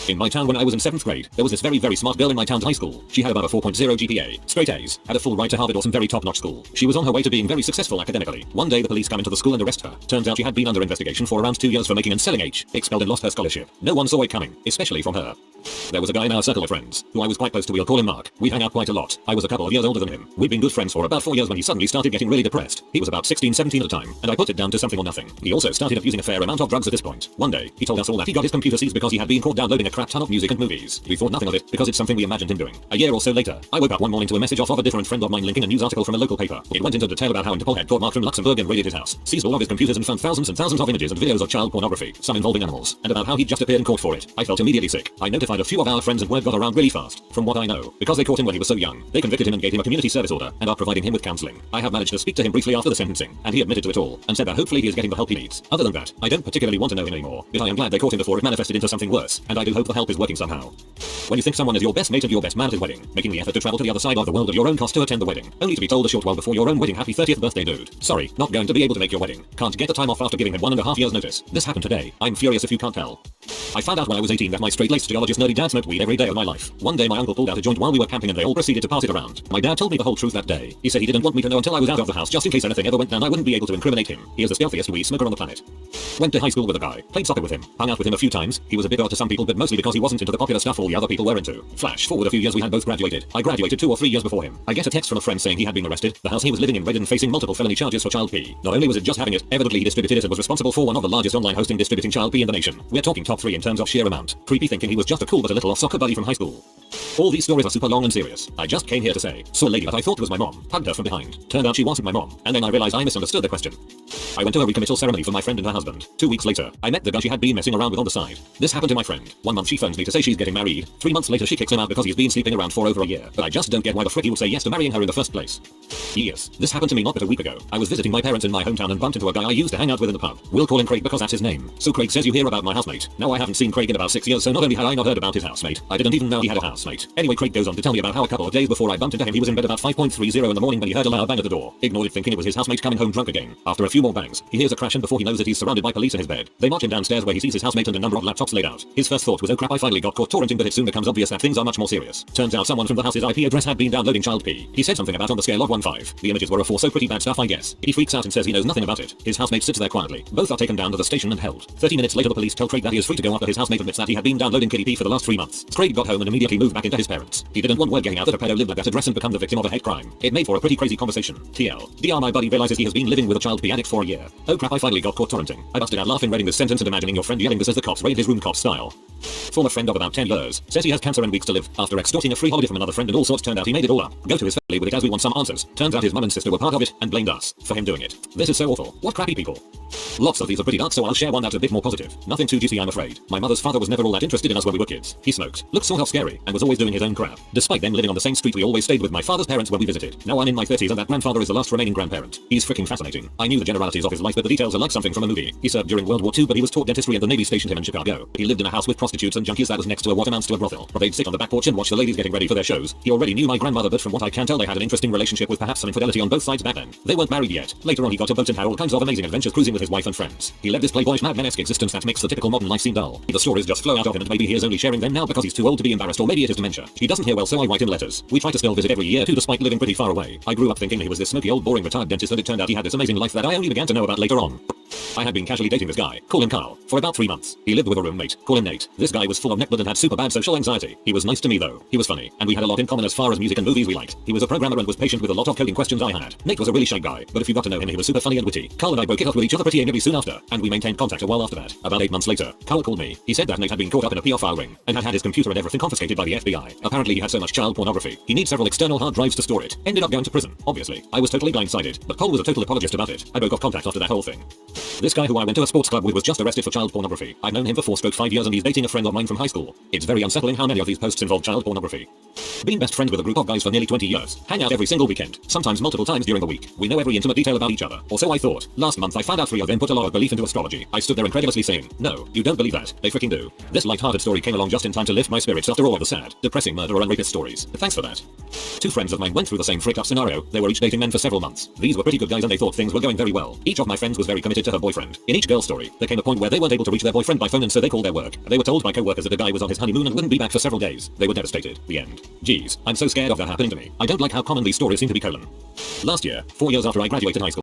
In my town when I was in 7th grade, there was this very smart girl in my town's high school. She had about a 4.0 GPA, straight A's, had a full ride to Harvard or some very top-notch school. She was on her way to being very successful academically. One day the police come into the school and arrest her. Turns out she had been under investigation for around 2 years for making and selling H, expelled and lost her scholarship. No one saw it coming, especially from her. There was a guy in our circle of friends, who I was quite close to, we'll call him Mark. We hang out quite a lot. I was a couple of years older than him. We'd been good friends for about 4 years when he suddenly started getting really depressed. He was about 16, 17 at the time, and I put it down to something or nothing. He also started abusing a fair amount of drugs at this point. One day, he told us all that he got his computer seized because he had been caught downloading a crap ton of music and movies. We thought nothing of it, because it's something we imagined him doing. A year or so later, I woke up one morning to a message off of a different friend of mine linking a news article from a local paper. It went into detail about how Interpol had caught Mark from Luxembourg and raided his house, seized all of his computers and found thousands and thousands of images and videos of child pornography, some involving animals, and about how he'd just appeared in court for it. I felt immediately sick. I notified a few of our friends and word got around really fast. From what I know, because they caught him when he was so young, they convicted him and gave him a community service order and are providing him with counseling. I have managed to speak to him briefly after the sentencing, and he admitted to it all, and said that hopefully he is getting the help he needs. Other than that, I don't particularly want to know him anymore, but I am glad they caught him before it manifested into something worse, and I do hope the help is working somehow. When you think someone is your best mate at your best man at his wedding, making the effort to travel to the other side of the world at your own cost to attend the wedding, only to be told a short while before your own wedding happy 30th birthday dude. Sorry, not going to be able to make your wedding. Can't get the time off after giving him 1.5 years notice. This happened today. I'm furious if you can't tell. I found out when I was 18 that my straight-laced geologist nerdy dad smoked weed every day of my life. One day my uncle pulled out a joint while we were camping and they all proceeded to pass it around. My dad told me the whole truth that day. He said he didn't want me to know until I was out of the house just in case anything ever went down I wouldn't be able to incriminate him. He is the stealthiest weed smoker on the planet. Went to high school with a guy, played soccer with him, hung out with him a few times. He was a bit odd to some people but mostly because he wasn't into the popular stuff all the other people were into. Flash forward a few years we had both graduated. I graduated 2 or 3 years before him. I get a text from a friend saying he had been arrested. The house he was living in raided and facing multiple felony charges for child P. Not only was it just having it, evidently he distributed it and was responsible for one of the largest online hosting distributing child P in the nation. We're talking top 3 in terms of sheer amount. Creepy thinking he was just a cool but a little off soccer buddy from high school. All these stories are super long and serious. I just came here to say, saw a lady that I thought was my mom, hugged her from behind. Turned out she wasn't my mom, and then I realized I misunderstood the question. I went to a recommittal ceremony for my friend and her husband. 2 weeks later, I met the guy she had been messing around with on the side. This happened to my friend. 1 month she phones me to say she's getting married. 3 months later she kicks him out because he's been sleeping around for over a year. But I just don't get why the frick he would say yes to marrying her in the first place. Yes, this happened to me not but a week ago. I was visiting my parents in my hometown and bumped into a guy I used to hang out with in the pub. We'll call him Craig because that's his name. So Craig says you hear about my housemate. Now I haven't seen Craig in about 6 years, so not only had I not heard about his housemate, I didn't even know he had a house. housemate. Anyway, Craig goes on to tell me about how a couple of days before I bumped into him he was in bed about 5:30 in the morning when he heard a loud bang at the door. Ignored it thinking it was his housemate coming home drunk again. After a few more bangs, he hears a crash and before he knows it he's surrounded by police in his bed. They march him downstairs where he sees his housemate and a number of laptops laid out. His first thought was, oh crap, I finally got caught torrenting, but it soon becomes obvious that things are much more serious. Turns out someone from the house's IP address had been downloading child P. He said something about on the scale of 1-5. The images were a 4, so pretty bad stuff I guess. He freaks out and says he knows nothing about it. His housemate sits there quietly. Both are taken down to the station and held. 30 minutes later the police tell Craig that he is free to go after his housemate admits that he had been downloading Kitty P for the last 3 months. Craig got home and immediately moved back into his parents. He didn't want word getting out that a pedo lived at that address and become the victim of a hate crime. It made for a pretty crazy conversation. TL. DR my buddy realizes he has been living with a child P addict for a year. Oh crap, I finally got caught torrenting. I busted out laughing reading this sentence and imagining your friend yelling this as the cops raid his room cop style. Former friend of about 10 years says he has cancer and weeks to live. After extorting a free holiday from another friend and all sorts, turned out he made it all up. Go to his family with it as we want some answers. Turns out his mum and sister were part of it and blamed us for him doing it. This is so awful. What crappy people. Lots of these are pretty dark, so I'll share one that's a bit more positive. Nothing too juicy, I'm afraid. My mother's father was never all that interested in us when we were kids. He smoked, looked sort of scary, and was always doing his own crap. Despite them living on the same street, we always stayed with my father's parents when we visited. Now I'm in my 30s and that grandfather is the last remaining grandparent. He's freaking fascinating. I knew the generalities of his life, but the details are like something from a movie. He served during World War II, but he was taught dentistry and the Navy stationed him in Chicago. He lived in a house with prostitutes and junkies that was next to what amounts to a brothel. They'd sit on the back porch and watch the ladies getting ready for their shows. He already knew my grandmother, but from what I can tell they had an interesting relationship with perhaps some infidelity on both sides back then. They weren't married yet. Later on he got a boat and had all kinds of amazing adventures cruising with his wife and friends. He led this playboyish madman-esque existence that makes the typical modern life seem dull. The stories just flow out of him and maybe he is only sharing them now because he's too old to be embarrassed or maybe it is dementia. He doesn't hear well so I write him letters. We try to still visit every year too despite living pretty far away. I grew up thinking he was this smoky old boring retired dentist and it turned out he had this amazing life that I only began to know about later on. I had been casually dating this guy, call him Carl, for about 3 months. He lived with a roommate, call him Nate. This guy was full of neck blood and had super bad social anxiety. He was nice to me though. He was funny, and we had a lot in common as far as music and movies we liked. He was a programmer and was patient with a lot of coding questions I had. Nate was a really shy guy, but if you got to know him he was super funny and witty. Carl and I broke it off with each other pretty amiably soon after, and we maintained contact a while after that. About 8 months later, Carl called me. He said that Nate had been caught up in a PR ring, and had his computer and everything confiscated by the FBI. Apparently he had so much child pornography, he needs several external hard drives to store it. Ended up going to prison, obviously. I was totally blindsided, but Cole was a total apologist about it. I broke off contact after that whole thing. This guy who I went to a sports club with was just arrested for child pornography. I've known him for 4-5 years and he's dating a friend of mine from high school. It's very unsettling how many of these posts involve child pornography. Been best friends with a group of guys for nearly 20 years. Hang out every single weekend, sometimes multiple times during the week. We know every intimate detail about each other. Or so I thought. Last month I found out 3 of them put a lot of belief into astrology. I stood there incredulously saying, no, you don't believe that. They freaking do. This light-hearted story came along just in time to lift my spirits after all of the sad, depressing murderer and rapist stories. Thanks for that. 2 friends of mine went through the same freaked up scenario. They were each dating men for several months. These were pretty good guys and they thought things were going very well. Each of my friends was very committed to her boyfriend. In each girl's story, there came a point where they weren't able to reach their boyfriend by phone and so they called their work. They were told by co-workers that the guy was on his honeymoon and wouldn't be back for several days. They were devastated. The end. Jeez, I'm so scared of that happening to me. I don't like how common these stories seem to be colon. Last year, 4 years after I graduated high school,